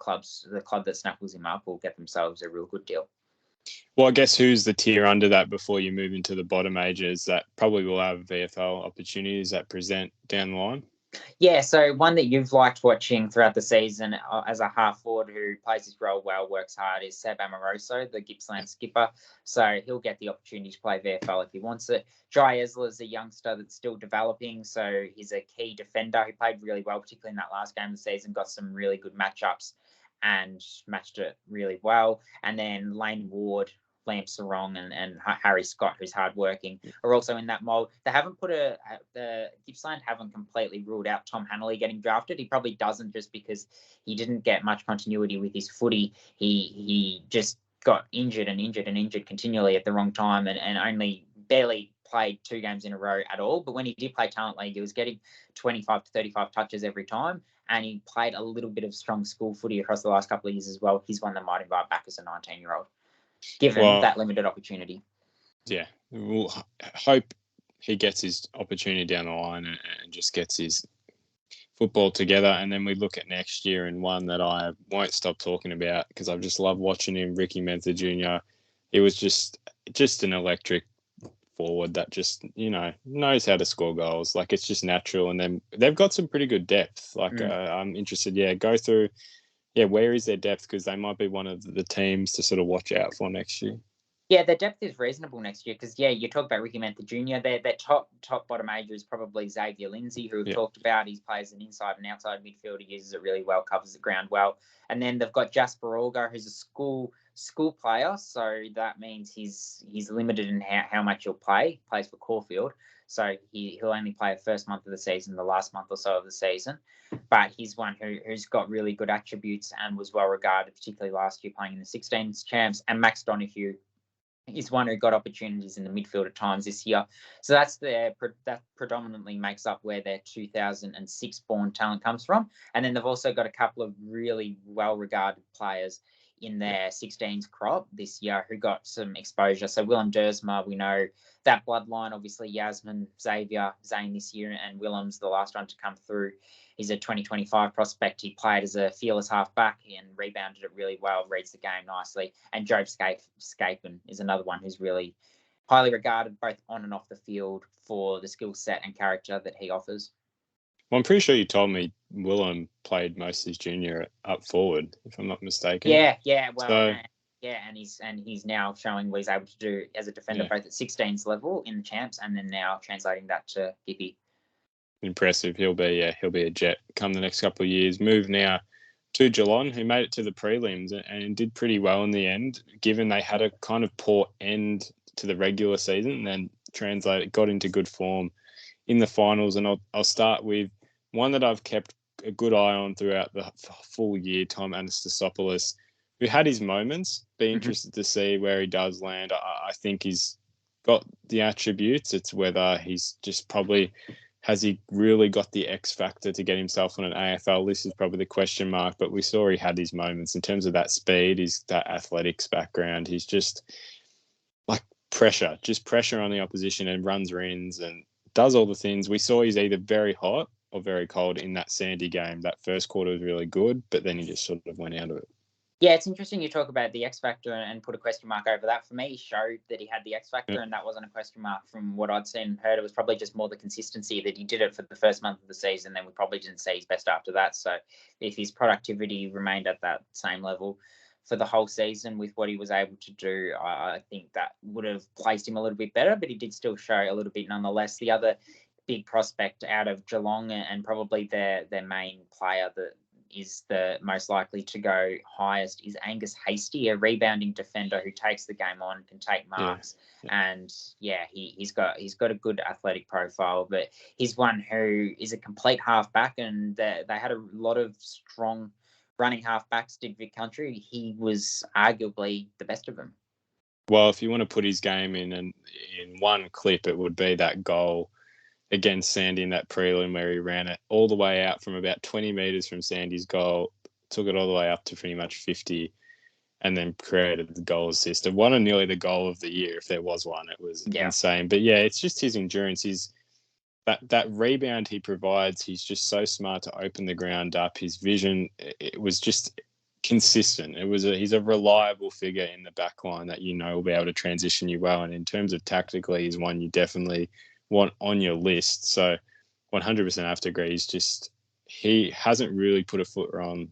club that snaffles him up will get themselves a real good deal. Well, I guess who's the tier under that before you move into the bottom ages that probably will have VFL opportunities that present down the line? Yeah, so one that you've liked watching throughout the season as a half forward who plays his role well, works hard, is Seb Amoroso, the Gippsland skipper. So he'll get the opportunity to play VFL if he wants it. Jai Esler's a youngster that's still developing, so he's a key defender who played really well, particularly in that last game of the season, got some really good matchups and matched it really well. And then Lane Ward, Liam Sarong and Harry Scott, who's hardworking, are also in that mould. They haven't the Gippsland haven't completely ruled out Tom Hanley getting drafted. He probably doesn't, just because he didn't get much continuity with his footy. He just got injured continually at the wrong time and only barely played 2 games in a row at all. But when he did play Talent League, he was getting 25 to 35 touches every time. And he played a little bit of strong school footy across the last couple of years as well. He's one that might invite back as a 19-year-old. Given that limited opportunity. Yeah, we'll hope he gets his opportunity down the line and just gets his football together. And then we look at next year, and one that I won't stop talking about because I've just loved watching him, Ricky Mensah Jr. He was just an electric forward that just, knows how to score goals. Like, it's just natural. And then they've got some pretty good depth. Like, I'm interested, go through... where is their depth? Because they might be one of the teams to sort of watch out for next year. Yeah, their depth is reasonable next year because, you talk about Ricky Mensah Jr. Their top bottom ager is probably Xavier Lindsay, who we've talked about. He plays an inside and outside midfield. He uses it really well, covers the ground well. And then they've got Jasper Olga, who's a school player. So that means he's limited in how much he'll play. He plays for Caulfield. So he'll only play the first month of the season, the last month or so of the season. But he's one who's got really good attributes and was well regarded, particularly last year playing in the 16s champs. And Max Donoghue is one who got opportunities in the midfield at times this year. So that predominantly makes up where their 2006 born talent comes from. And then they've also got a couple of really well-regarded players in their 16s crop this year who got some exposure. So Willem Dersma, we know that bloodline, obviously Yasmin, Xavier, Zane this year, and Willem's the last one to come through. He's a 2025 prospect. He played as a fearless halfback and rebounded it really well, reads the game nicely. And Job Scapen is another one who's really highly regarded both on and off the field for the skill set and character that he offers. Well, I'm pretty sure you told me Willem played most of his junior up forward, if I'm not mistaken. Yeah. Well, Yeah, and he's now showing what he's able to do as a defender, both at 16s level in the champs, and then now translating that to Gippy. Impressive. He'll be a jet come the next couple of years. Move now to Geelong, who made it to the prelims and did pretty well in the end, given they had a kind of poor end to the regular season, and then got into good form in the finals. And I'll start with one that I've kept a good eye on throughout the full year, Tom Anastasopoulos, who had his moments. Be interested to see where he does land. I think he's got the attributes. It's whether he's just probably... Has he really got the X factor to get himself on an AFL list is probably the question mark, but we saw he had his moments in terms of that speed, that athletics background. He's just like pressure on the opposition and runs rins and does all the things. We saw he's either very hot or very cold in that Sandy game. That first quarter was really good, but then he just sort of went out of it. Yeah, it's interesting you talk about the X factor and put a question mark over that. For me, he showed that he had the X factor, and that wasn't a question mark from what I'd seen and heard. It was probably just more the consistency that he did it for the first month of the season. Then we probably didn't see his best after that. So if his productivity remained at that same level for the whole season with what he was able to do, I think that would have placed him a little bit better, but he did still show a little bit nonetheless. The other big prospect out of Geelong and probably their main player that is the most likely to go highest is Angus Hastie, a rebounding defender who takes the game on, can take marks, and he's got a good athletic profile. But he's one who is a complete halfback, and they had a lot of strong running halfbacks. Did Vic Country? He was arguably the best of them. Well, if you want to put his game in one clip, it would be that goal against Sandy in that prelim where he ran it all the way out from about 20 metres from Sandy's goal, took it all the way up to pretty much 50, and then created the goal assist. It won nearly the goal of the year, if there was one. It was insane. But yeah, it's just his endurance. That rebound he provides, he's just so smart to open the ground up. His vision, it was just consistent. He's a reliable figure in the back line that will be able to transition you well. And in terms of tactically, he's one you definitely want on your list. So 100% have to agree. He hasn't really put a foot wrong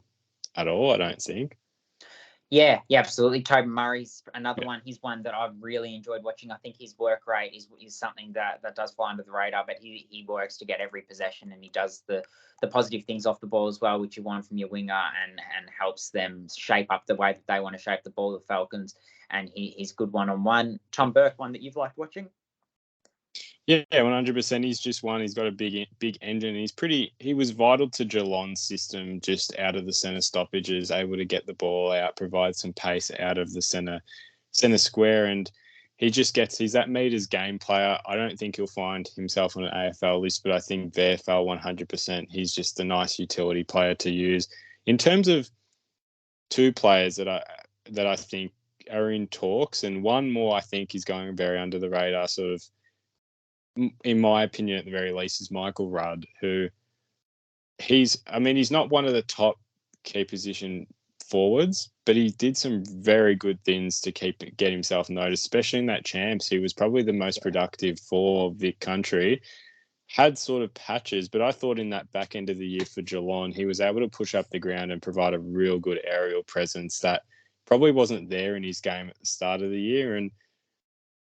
at all, I don't think. Yeah, absolutely. Tobin Murray's another one. He's one that I've really enjoyed watching. I think his work rate is something that does fly under the radar, but he works to get every possession, and he does the positive things off the ball as well, which you want from your winger, and helps them shape up the way that they want to shape the ball, the Falcons. And he's good one-on-one. Tom Burke, one that you've liked watching? Yeah, 100%. He's just one. He's got a big engine. He was vital to Geelong's system, just out of the centre stoppages, able to get the ball out, provide some pace out of the centre square, and he's that meters game player. I don't think he'll find himself on an AFL list, but I think VFL 100%. He's just a nice utility player to use. In terms of two players that I think are in talks, and one more I think is going very under the radar, sort of, in my opinion, at the very least, is Michael Rudd, who he's not one of the top key position forwards, but he did some very good things to get himself noticed, especially in that champs. He was probably the most productive for Vic Country. Had sort of patches, but I thought in that back end of the year for Geelong, he was able to push up the ground and provide a real good aerial presence that probably wasn't there in his game at the start of the year. And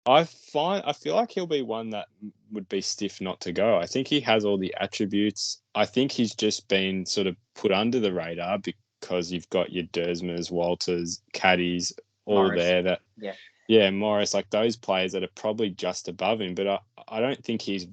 I feel like he'll be one that would be stiff not to go. I think he has all the attributes. I think he's just been sort of put under the radar because you've got your Dersmers, Walters, Caddies, all Morris. There. Morris, like those players that are probably just above him. But I don't think he's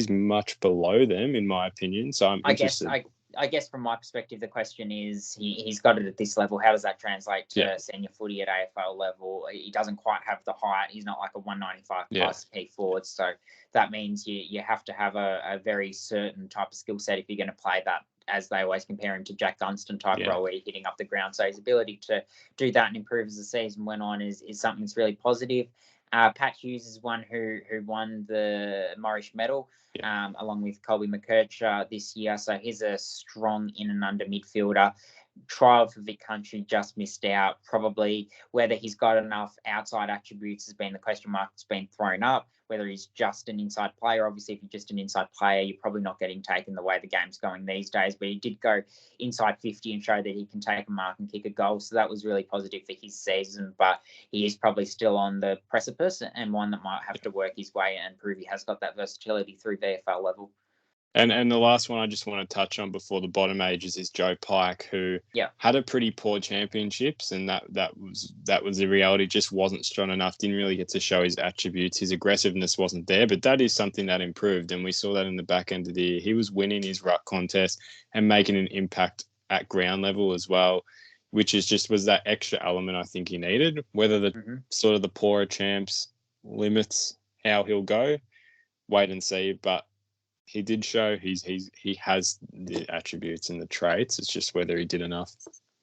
much below them, in my opinion. So I'm interested. I guess from my perspective, the question is he's got it at this level. How does that translate to senior footy at AFL level? He doesn't quite have the height. He's not like a 195 plus key forward. So that means you have to have a very certain type of skill set if you're going to play that, as they always compare him to Jack Dunstan type role where you're hitting up the ground. So his ability to do that and improve as the season went on is something that's really positive. Pat Hughes is one who won the Morris Medal along with Colby McKercher this year. So he's a strong in and under midfielder trialled for Vic Country, just missed out. Probably whether he's got enough outside attributes has been the question mark that's been thrown up. Whether he's just an inside player. Obviously, if you're just an inside player, you're probably not getting taken the way the game's going these days. But he did go inside 50 and show that he can take a mark and kick a goal. So that was really positive for his season. But he is probably still on the precipice and one that might have to work his way and prove he has got that versatility through VFL level. And the last one I just want to touch on before the bottom ages is Joe Pike, who had a pretty poor championships, and that was the reality. Just wasn't strong enough. Didn't really get to show his attributes. His aggressiveness wasn't there, but that is something that improved, and we saw that in the back end of the year. He was winning his ruck contest and making an impact at ground level as well, which was that extra element I think he needed. Whether the sort of the poorer champs limits how he'll go, wait and see, but he did show he has the attributes and the traits. It's just whether he did enough.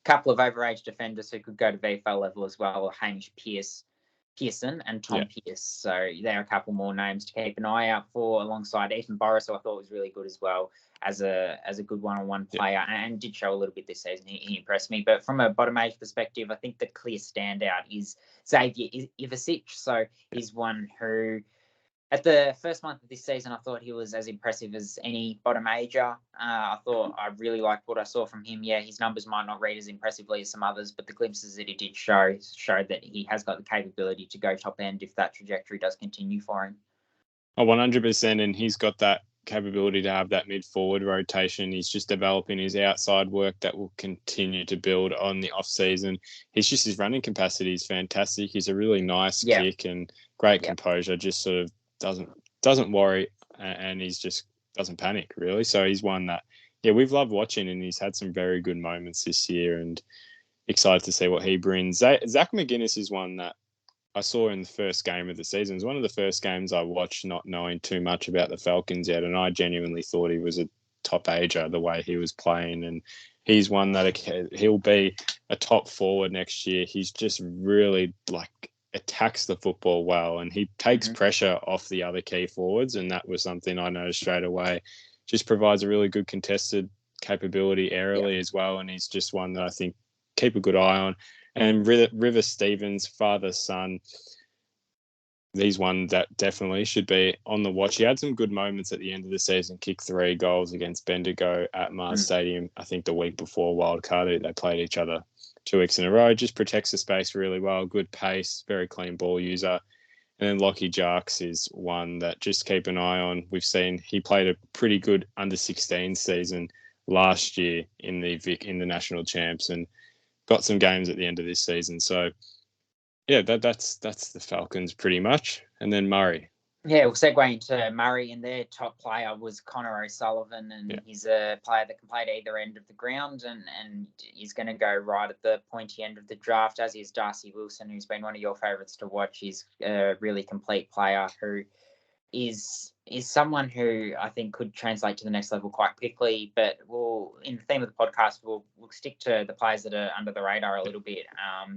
Couple of overage defenders who could go to VFL level as well, Hamish Pearson and Tom Pearce. So there are a couple more names to keep an eye out for, alongside Ethan Boris, who I thought was really good as well as a good one-on-one player, and did show a little bit this season. He impressed me. But from a bottom age perspective, I think the clear standout is Xavier Ivasic. So he's one who, at the first month of this season, I thought he was as impressive as any bottom ager. I thought I really liked what I saw from him. Yeah, his numbers might not read as impressively as some others, but the glimpses that he did showed that he has got the capability to go top end if that trajectory does continue for him. 100%, and he's got that capability to have that mid-forward rotation. He's just developing his outside work that will continue to build on the off-season. His running capacity is fantastic. He's a really nice kick and great composure, just sort of doesn't worry, and he's just doesn't panic really. So he's one that we've loved watching, and he's had some very good moments this year, and excited to see what he brings. Zach McGuinness is one that I saw in the first game of the season. It was one of the first games I watched not knowing too much about the Falcons yet, and I genuinely thought he was a top ager the way he was playing, and he's one that he'll be a top forward next year. He's just really attacks the football well, and he takes pressure off the other key forwards, and that was something I noticed straight away. Just provides a really good contested capability aerially as well, and he's just one that I think keep a good eye on. And River Stevens, father son, he's one that definitely should be on the watch. He had some good moments at the end of the season, kicked 3 goals against Bendigo at Mars Stadium, I think the week before Wildcard. They played each other 2 weeks in a row. Just protects the space really well. Good pace, very clean ball user. And then Lockie Jarks is one that just keep an eye on. We've seen he played a pretty good under-16 season last year in the national champs, and got some games at the end of this season. So that's the Falcons pretty much. And then Murray. Yeah, we'll segue into Murray, and their top player was Connor O'Sullivan, and he's a player that can play at either end of the ground, and he's going to go right at the pointy end of the draft, as is Darcy Wilson, who's been one of your favourites to watch. He's a really complete player who is someone who I think could translate to the next level quite quickly. But in the theme of the podcast, we'll stick to the players that are under the radar a little bit.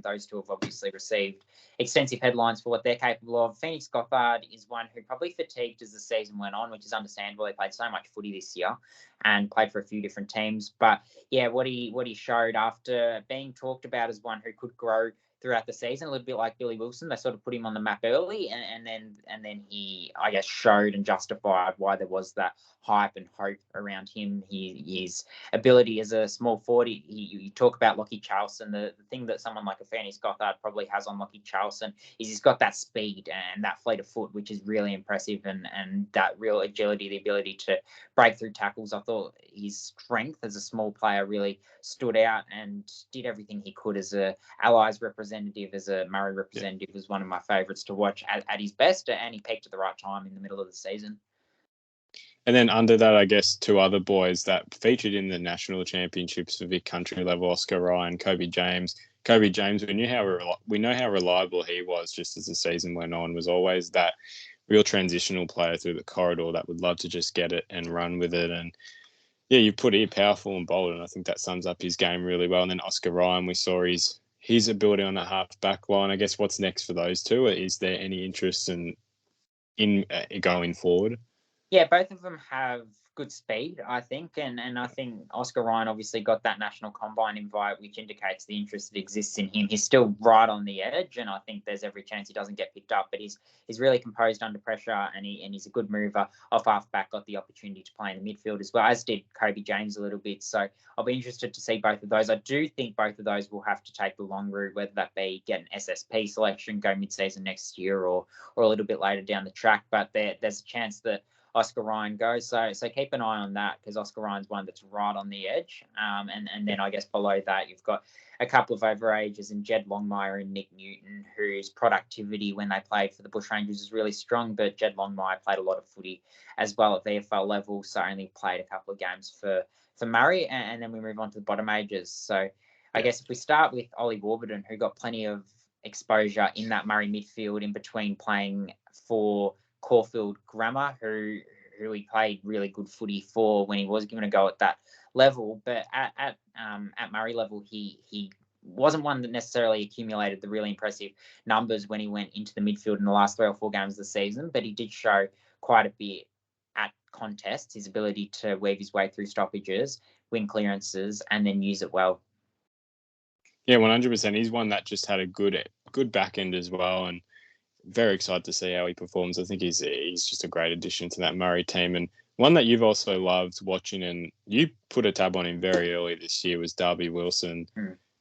Those two have obviously received extensive headlines for what they're capable of. Phoenix Gothard is one who probably fatigued as the season went on, which is understandable. He played so much footy this year and played for a few different teams. But what he showed after being talked about as one who could grow throughout the season, a little bit like Billy Wilson. They sort of put him on the map early, and then he, I guess, showed and justified why there was that hype and hope around him. His ability as a small forward. You talk about Lockie Charlson. The thing that someone like a Phoenix Gothard probably has on Lockie Charlson is he's got that speed and that fleet of foot, which is really impressive, and that real agility, the ability to break through tackles. I thought his strength as a small player really stood out, and did everything he could as a Allies representative, as a Murray representative. Was one of my favourites to watch at his best, and he peaked at the right time in the middle of the season. And then under that, I guess, 2 other boys that featured in the national championships for Vic Country level: Oscar Ryan, Kobe James. Kobe James, we know how reliable he was just as the season went on. Was always that real transitional player through the corridor that would love to just get it and run with it. And you put it powerful and bold, and I think that sums up his game really well. And then Oscar Ryan, we saw his ability on the half back line. I guess what's next for those two? Is there any interest in going forward? Yeah, both of them have good speed, I think, and I think Oscar Ryan obviously got that national combine invite, which indicates the interest that exists in him. He's still right on the edge, and I think there's every chance he doesn't get picked up. But he's really composed under pressure, and he's a good mover. Off halfback, got the opportunity to play in the midfield as well, as did Kobe James a little bit. So I'll be interested to see both of those. I do think both of those will have to take the long route, whether that be get an SSP selection, go mid-season next year, or a little bit later down the track. But there's a chance that Oscar Ryan goes. So keep an eye on that, because Oscar Ryan's one that's right on the edge. And then I guess below that, you've got a couple of overages in Jed Longmire and Nick Newton, whose productivity when they played for the Bushrangers is really strong. But Jed Longmire played a lot of footy as well at the AFL level, so only played a couple of games for Murray. And then we move on to the bottom ages. So I guess if we start with Ollie Warburton, who got plenty of exposure in that Murray midfield in between playing for Caulfield Grammar, who he played really good footy for when he was given a go at that level. But at Murray level, he wasn't one that necessarily accumulated the really impressive numbers when he went into the midfield in the last 3 or 4 games of the season. But he did show quite a bit at contests, his ability to weave his way through stoppages, win clearances, and then use it well. Yeah, 100%. He's one that just had a good back end as well, and very excited to see how he performs. I think he's just a great addition to that Murray team, and one that you've also loved watching, and you put a tab on him very early this year, was Darby Wilson,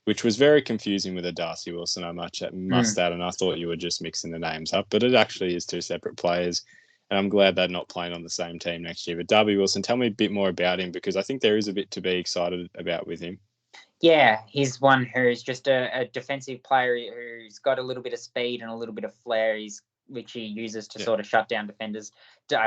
which was very confusing with a Darcy Wilson, I must add, and I thought you were just mixing the names up, but it actually is 2 separate players, and I'm glad they're not playing on the same team next year. But Darby Wilson, tell me a bit more about him, because I think there is a bit to be excited about with him. Yeah, he's one who's just a defensive player who's got a little bit of speed and a little bit of flair, which he uses to sort of shut down defenders,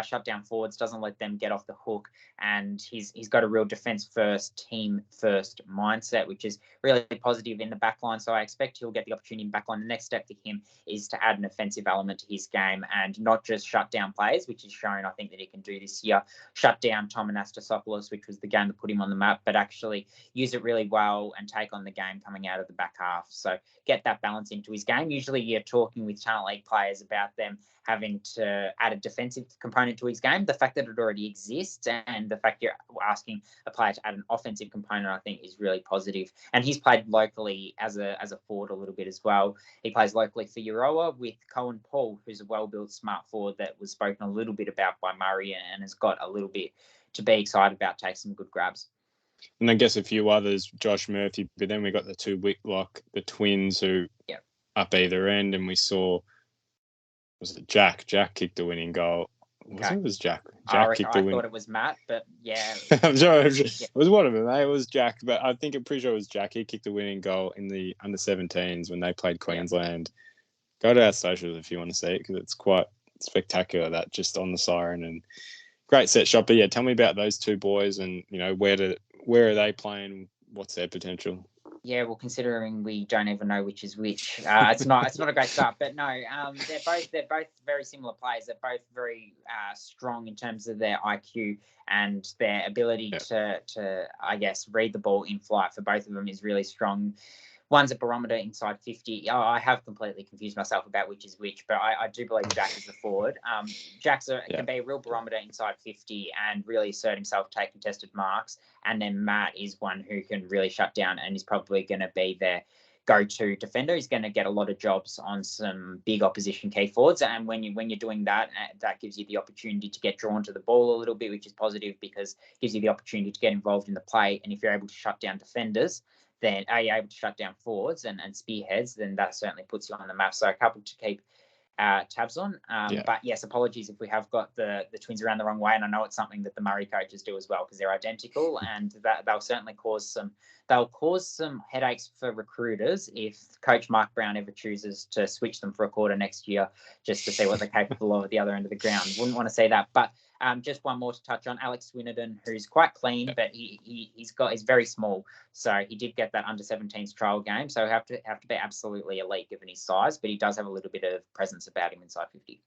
shut down forwards, doesn't let them get off the hook. And he's got a real defence first, team first mindset, which is really positive in the back line. So I expect he'll get the opportunity in the back line. The next step for him is to add an offensive element to his game and not just shut down players, which is shown, I think, that he can do this year. Shut down Tom Anastasopoulos, which was the game that put him on the map, but actually use it really well and take on the game coming out of the back half. So get that balance into his game. Usually you're talking with Talent League players about them having to add a defensive component to his game. The fact that it already exists and the fact you're asking a player to add an offensive component, I think, is really positive. And he's played locally as a forward a little bit as well. He plays locally for Euroa with Cohen Paul, who's a well-built smart forward that was spoken a little bit about by Murray and has got a little bit to be excited about, take some good grabs. And I guess a few others, Josh Murphy, but then we got the 2 Whitlock, the twins, who up either end, and we saw, was it Jack? Jack kicked the winning goal. Okay. It was Jack. Jack kicked the win. I thought it was Matt, but yeah. I'm sure it was one of them. It was Jack, but I'm pretty sure it was Jack. He kicked the winning goal in the under-17s when they played Queensland. Go to our socials if you want to see it, because it's quite spectacular, that just on the siren, and great set shot. But yeah, tell me about those 2 boys, and where are they playing? What's their potential? Yeah, well, considering we don't even know which is which, it's not a great start. But no, they're both very similar players. They're both very strong in terms of their IQ and their ability to I guess read the ball in flight. For both of them is really strong. One's a barometer inside 50. I have completely confused myself about which is which, but I do believe Jack is the forward. Jack's can be a real barometer inside 50 and really assert himself, take contested marks. And then Matt is one who can really shut down and is probably going to be their go-to defender. He's going to get a lot of jobs on some big opposition key forwards. And when you're doing that, that gives you the opportunity to get drawn to the ball a little bit, which is positive because it gives you the opportunity to get involved in the play. And if you're able to shut down defenders, then are you able to shut down forwards and spearheads, then that certainly puts you on the map. So a couple to keep tabs on. But yes, apologies if we have got the twins around the wrong way. And I know it's something that the Murray coaches do as well, because they're identical, and that they'll certainly cause some headaches for recruiters if Coach Mark Brown ever chooses to switch them for a quarter next year just to see what they're capable of at the other end of the ground. Wouldn't want to see that. But just one more to touch on, Alex Swinnerton, who's quite clean, but he's very small. So he did get that under-17s trial game. So have to be absolutely elite given his size, but he does have a little bit of presence about him inside 50.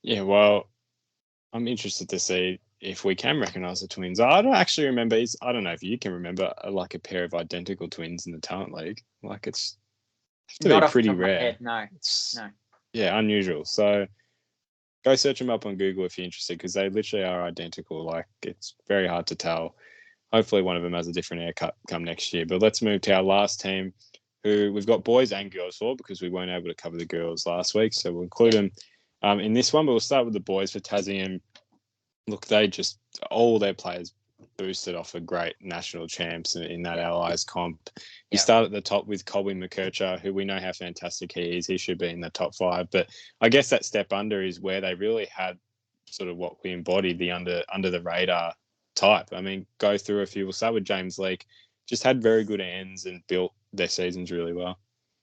Yeah, well, I'm interested to see if we can recognise the twins. I don't actually remember. I don't know if you can remember like a pair of identical twins in the Talent League. Like it's to be pretty rare. No. Yeah, unusual. So Go search them up on Google if you're interested, because they literally are identical. Like, it's very hard to tell. Hopefully one of them has a different haircut come next year. But let's move to our last team, who we've got boys and girls for, because we weren't able to cover the girls last week. So we'll include them in this one. But we'll start with the boys for Tassie. And look, all their players boosted off a great national champs in that Allies comp. You start at the top with Colby McKercher, who we know how fantastic he is. He should be in the top 5. But I guess that step under is where they really had sort of what we embodied, the under the radar type. I mean, go through a few. We'll start with James Leake. Just had very good ends and built their seasons really well.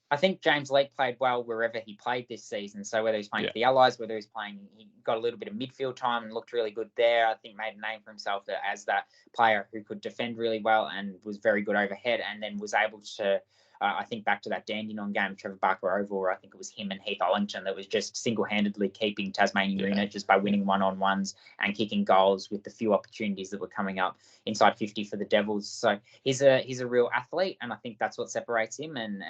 I think James Leake played well wherever he played this season. So whether he's playing for the Allies, whether he's playing, he got a little bit of midfield time and looked really good there. I think made a name for himself as that player who could defend really well and was very good overhead, and then was able to, I think back to that Dandenong game, Trevor Barker Oval, where I think it was him and Heath Ollington that was just single-handedly keeping Tasmania Unit just by winning one-on-ones and kicking goals with the few opportunities that were coming up inside 50 for the Devils. So he's a real athlete, and I think that's what separates him. And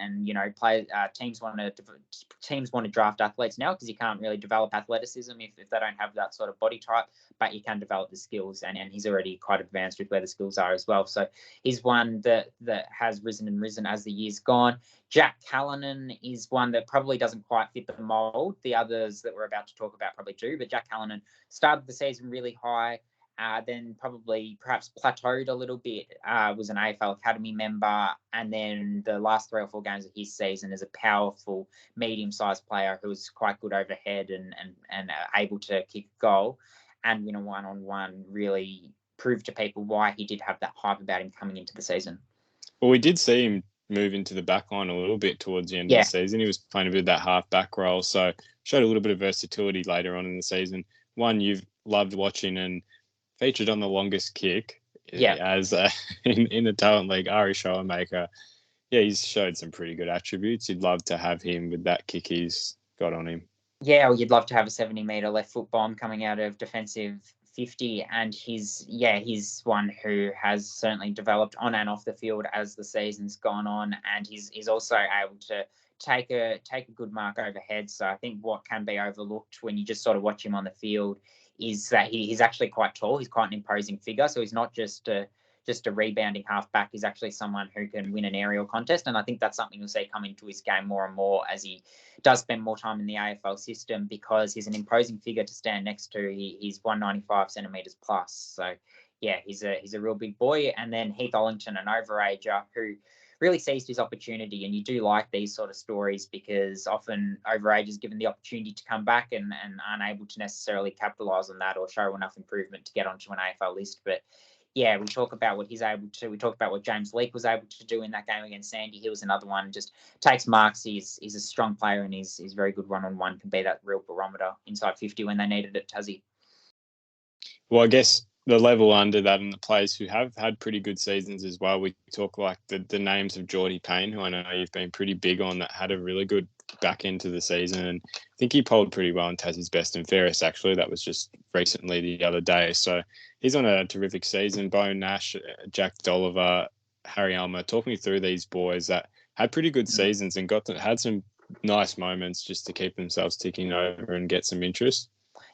teams want to draft athletes now, because you can't really develop athleticism if they don't have that sort of body type, but you can develop the skills, and he's already quite advanced with where the skills are as well. So he's one that has risen as the years gone. Jack Callanan is one that probably doesn't quite fit the mould. The others that we're about to talk about probably do, but Jack Callanan started the season really high, then perhaps plateaued a little bit, was an AFL Academy member, and then the last 3 or 4 games of his season is a powerful, medium-sized player who was quite good overhead and able to kick a goal and win a one-on-one. Really proved to people why he did have that hype about him coming into the season. Well, we did see him move into the back line a little bit towards the end of the season. He was playing a bit of that half-back role, so showed a little bit of versatility later on in the season. One you've loved watching and featured on the longest kick as in the Talent League, Ari Schoenmaker. Yeah, he's showed some pretty good attributes. You'd love to have him with that kick he's got on him. Yeah, well, you'd love to have a 70-metre left foot bomb coming out of defensive 50, and he's one who has certainly developed on and off the field as the season's gone on, and he's also able to take a good mark overhead. So I think what can be overlooked when you just sort of watch him on the field is that he's actually quite tall. He's quite an imposing figure, so he's not just a rebounding halfback. He's actually someone who can win an aerial contest, and I think that's something you'll see come into his game more and more as he does spend more time in the AFL system, because he's an imposing figure to stand next to. He's 195 centimetres plus, so yeah, he's a real big boy. And then Heath Ollington, an overager who really seized his opportunity, and you do like these sort of stories because often overagers given the opportunity to come back and unable to necessarily capitalise on that or show enough improvement to get onto an AFL list. But yeah, we talk about what he's able to. We talk about what James Leake was able to do in that game against Sandy. He was another one, just takes marks. He's a strong player, and he's very good one-on-one, can be that real barometer inside 50 when they needed it, Tassie. Well, I guess the level under that and the players who have had pretty good seasons as well. We talk like the names of Geordie Payne, who I know you've been pretty big on, that had a really good back end to the season. And I think he polled pretty well in Tassie's best and fairest, actually. That was just recently the other day. So he's on a terrific season. Bo Nash, Jack Dolliver, Harry Almer, talk me through these boys that had pretty good seasons and had some nice moments just to keep themselves ticking over and get some interest.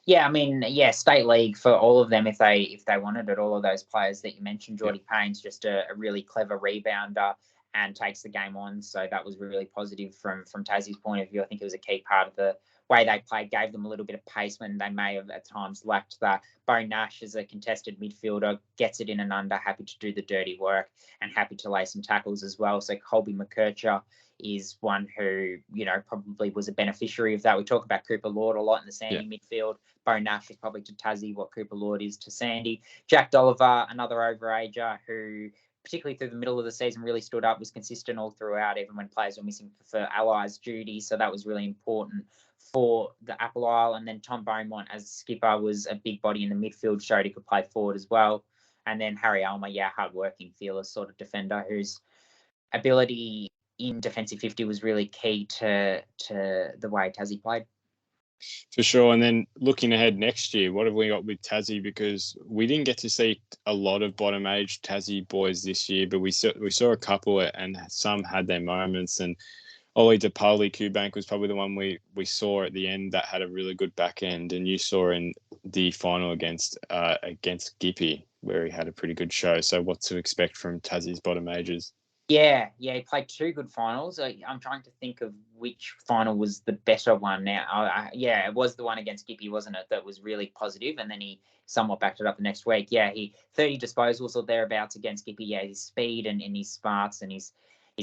Yeah, I mean, state league for all of them if they wanted it. All of those players that you mentioned, Geordie Payne's just a really clever rebounder and takes the game on. So that was really positive from Tassie's point of view. I think it was a key part of the way they played, gave them a little bit of pace when they may have at times lacked that. Bo Nash is a contested midfielder, gets it in and under, happy to do the dirty work and happy to lay some tackles as well. So Colby McKercher is one who, probably was a beneficiary of that. We talk about Cooper Lord a lot in the Sandy midfield. Bo Nash is probably to Tassie what Cooper Lord is to Sandy. Jack Dolliver, another overager who, particularly through the middle of the season, really stood up, was consistent all throughout, even when players were missing for Allies duty. So that was really important for the Apple Isle. And then Tom Beaumont as skipper was a big body in the midfield, showed he could play forward as well. And then Harry Almer, hardworking, fearless sort of defender whose ability in defensive 50 was really key to the way Tassie played. For sure. And then looking ahead next year, what have we got with Tassie? Because we didn't get to see a lot of bottom age Tassie boys this year, but we saw a couple and some had their moments. And Ollie DePauli Kubank was probably the one we saw at the end that had a really good back end, and you saw in the final against Gippy where he had a pretty good show. So what to expect from Tassie's bottom majors? Yeah, he played two good finals. I'm trying to think of which final was the better one now. Yeah, it was the one against Gippy, wasn't it? That was really positive, and then he somewhat backed it up the next week. Yeah, he 30 disposals or thereabouts against Gippy. Yeah, his speed and his smarts and his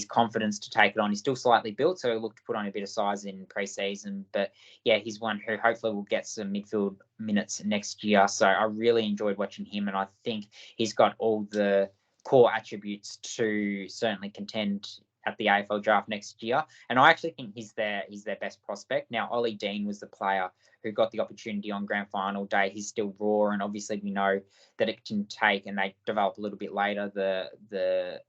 confidence to take it on. He's still slightly built, so he'll look to put on a bit of size in pre-season. But yeah, he's one who hopefully will get some midfield minutes next year. So I really enjoyed watching him, and I think he's got all the core attributes to certainly contend at the AFL draft next year. And I actually think he's their best prospect. Now, Ollie Dean was the player who got the opportunity on grand final day. He's still raw, and obviously we know that it can take, and they develop a little bit later, the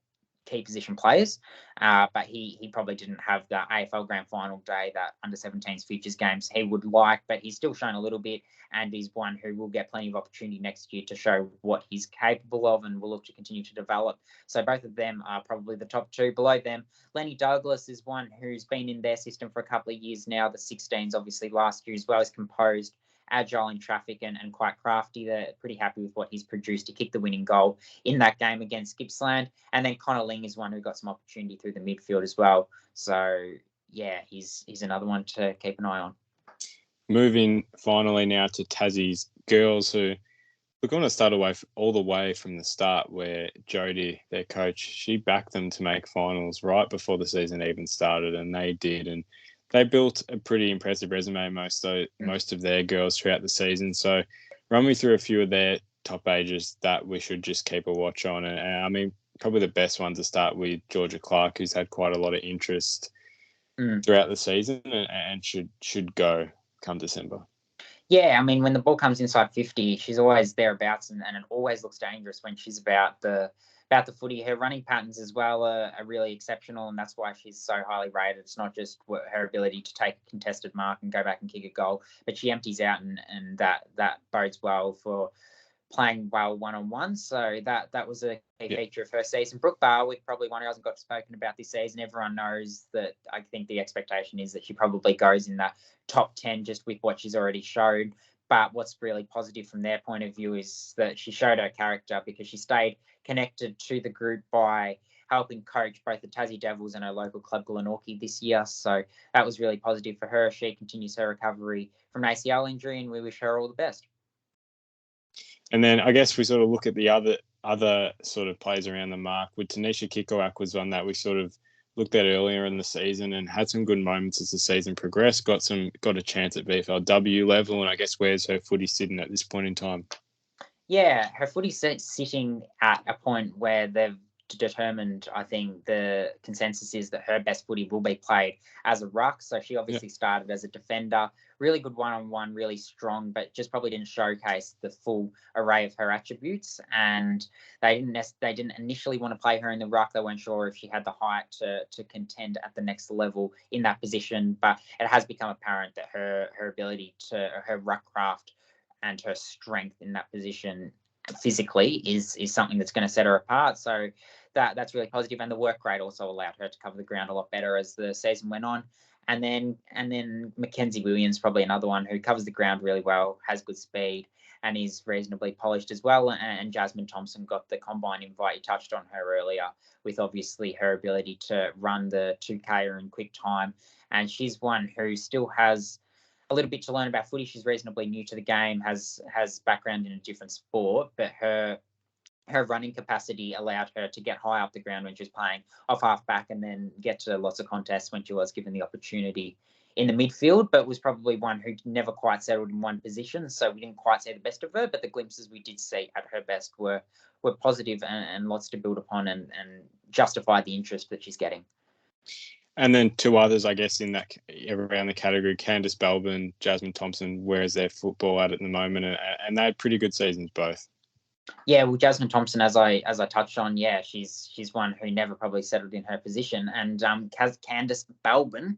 key position players, but he probably didn't have the AFL grand final day that under 17s futures games he would like, but he's still shown a little bit, and he's one who will get plenty of opportunity next year to show what he's capable of, and will look to continue to develop. So both of them are probably the top two. Below them, Lenny Douglas is one who's been in their system for a couple of years now. The 16s obviously last year as well. As composed, agile in traffic, and quite crafty. They're pretty happy with what he's produced to kick the winning goal in that game against Gippsland. And then Connor Ling is one who got some opportunity through the midfield as well. So yeah, he's another one to keep an eye on. Moving finally now to Tassie's girls, who we're going to start all the way from the start, where Jodie, their coach, she backed them to make finals right before the season even started, and they did. And they built a pretty impressive resume, most of their girls throughout the season. So run me through a few of their top ages that we should just keep a watch on. And I mean, probably the best one to start with, Georgia Clark, who's had quite a lot of interest throughout the season and should go come December. Yeah, I mean, when the ball comes inside 50, she's always thereabouts, and it always looks dangerous when she's about the footy. Her running patterns as well are really exceptional, and that's why she's so highly rated. It's not just her ability to take a contested mark and go back and kick a goal, but she empties out, and that bodes well for playing well one-on-one. So that was a key feature of her season. Brooke Barwick, probably one who hasn't got spoken about this season. Everyone knows that. I think the expectation is that she probably goes in that top 10 just with what she's already showed. But what's really positive from their point of view is that she showed her character, because she stayed connected to the group by helping coach both the Tassie Devils and her local club Glenorchy this year. So that was really positive for her. She continues her recovery from an ACL injury, and we wish her all the best. And then I guess we sort of look at the other sort of players around the mark. With Tanisha Kikowak was one that we sort of looked at earlier in the season and had some good moments as the season progressed. Got a chance at VFLW level, and I guess where's her footy sitting at this point in time? Yeah, her footy's sitting at a point where they've determined, I think the consensus is that her best footy will be played as a ruck. So she obviously started as a defender, really good one-on-one, really strong, but just probably didn't showcase the full array of her attributes. And they didn't initially want to play her in the ruck. They weren't sure if she had the height to contend at the next level in that position. But it has become apparent that her ability her ruck craft and her strength in that position physically is something that's going to set her apart. So that's really positive. And the work rate also allowed her to cover the ground a lot better as the season went on. And then Mackenzie Williams, probably another one who covers the ground really well, has good speed, and is reasonably polished as well. And Jasmine Thompson got the combine invite. You touched on her earlier, with obviously her ability to run the 2K in quick time. And she's one who still has a little bit to learn about footy. She's reasonably new to the game, has background in a different sport, but her running capacity allowed her to get high up the ground when she was playing off half back, and then get to lots of contests when she was given the opportunity in the midfield, but was probably one who never quite settled in one position. So we didn't quite see the best of her, but the glimpses we did see at her best were positive and lots to build upon and justify the interest that she's getting. And then two others, I guess, in that around the category, Candice Belbin, Jasmine Thompson, where's their football at the moment? And they had pretty good seasons both. Yeah, well, Jasmine Thompson, as I touched on, yeah, she's one who never probably settled in her position. And Candice Belbin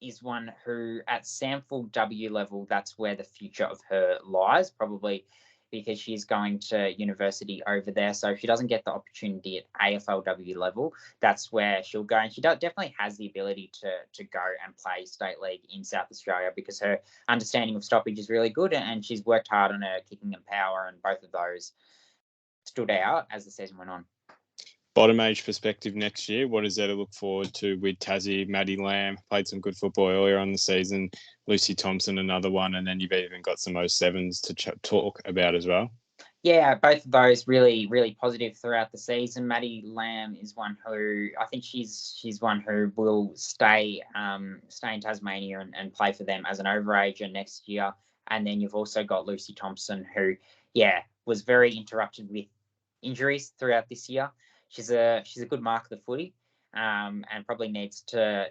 is one who at Sample W level, that's where the future of her lies. Probably because she's going to university over there. So if she doesn't get the opportunity at AFLW level, that's where she'll go. And she definitely has the ability to go and play state league in South Australia because her understanding of stoppage is really good, and she's worked hard on her kicking and power, and both of those stood out as the season went on. Bottom age perspective next year, what is there to look forward to with Tassie? Maddie Lamb played some good football earlier on the season. Lucy Thompson, another one. And then you've even got some 07s to talk about as well. Yeah, both of those really, really positive throughout the season. Maddie Lamb is one who I think she's one who will stay in Tasmania and play for them as an overager next year. And then you've also got Lucy Thompson, who, was very interrupted with injuries throughout this year. She's a good mark of the footy, and probably needs to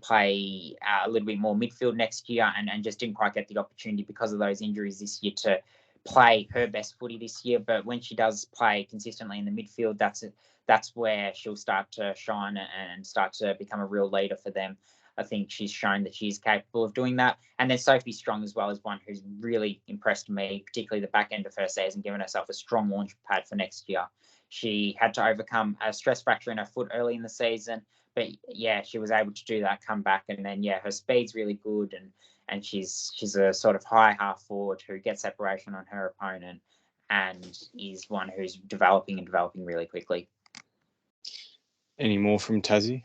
play a little bit more midfield next year, and just didn't quite get the opportunity because of those injuries this year to play her best footy this year. But when she does play consistently in the midfield, that's where she'll start to shine and start to become a real leader for them. I think she's shown that she's capable of doing that. And then Sophie Strong as well is one who's really impressed me, particularly the back end of her season, giving herself a strong launch pad for next year. She had to overcome a stress fracture in her foot early in the season, but she was able to do that, come back, and then her speed's really good, and she's a sort of high half forward who gets separation on her opponent and is one who's developing really quickly. Any more from Tassie?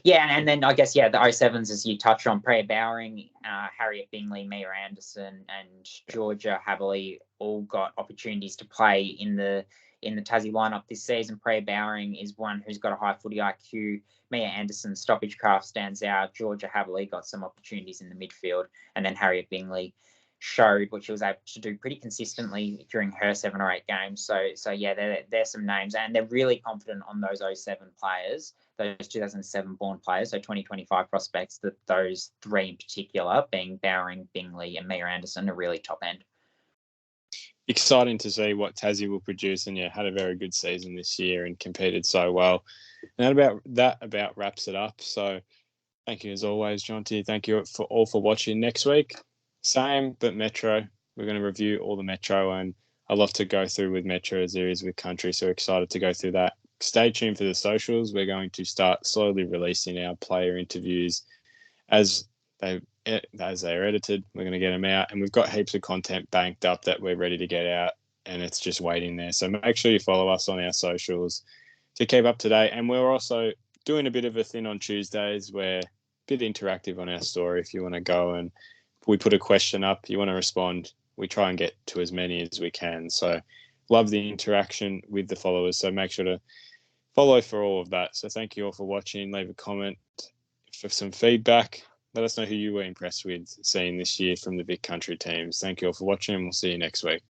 Yeah, and then I guess, the 07s, as you touched on, Priya Bowering, Harriet Bingley, Mia Anderson, and Georgia Haverley all got opportunities to play in the Tassie lineup this season. Priya Bowering is one who's got a high footy IQ. Mia Anderson's stoppage craft stands out. Georgia Haverley got some opportunities in the midfield, and then Harriet Bingley showed what she was able to do pretty consistently during her 7 or 8 games. So there's some names, and they're really confident on those 07 players, those 2007 born players, so 2025 prospects, that those 3 in particular, being Bowering, Bingley, and Mia Anderson, are really top end. Exciting to see what Tassie will produce, and had a very good season this year and competed so well. And that about wraps it up. So thank you as always, Jonty. Thank you for watching. Next week, same but Metro. We're going to review all the Metro, and I love to go through with Metro as there is with Country. So excited to go through that. Stay tuned for the socials. We're going to start slowly releasing our player interviews as they're edited. We're going to get them out, and we've got heaps of content banked up that we're ready to get out, and it's just waiting there. So make sure you follow us on our socials to keep up to date. And we're also doing a bit of a thing on Tuesdays. We're a bit interactive on our story. If you want to go and we put a question up, you want to respond, we try and get to as many as we can. So love the interaction with the followers. So make sure to follow for all of that. So thank you all for watching. Leave a comment for some feedback. Let us know who you were impressed with seeing this year from the Vic Country teams. Thank you all for watching, and we'll see you next week.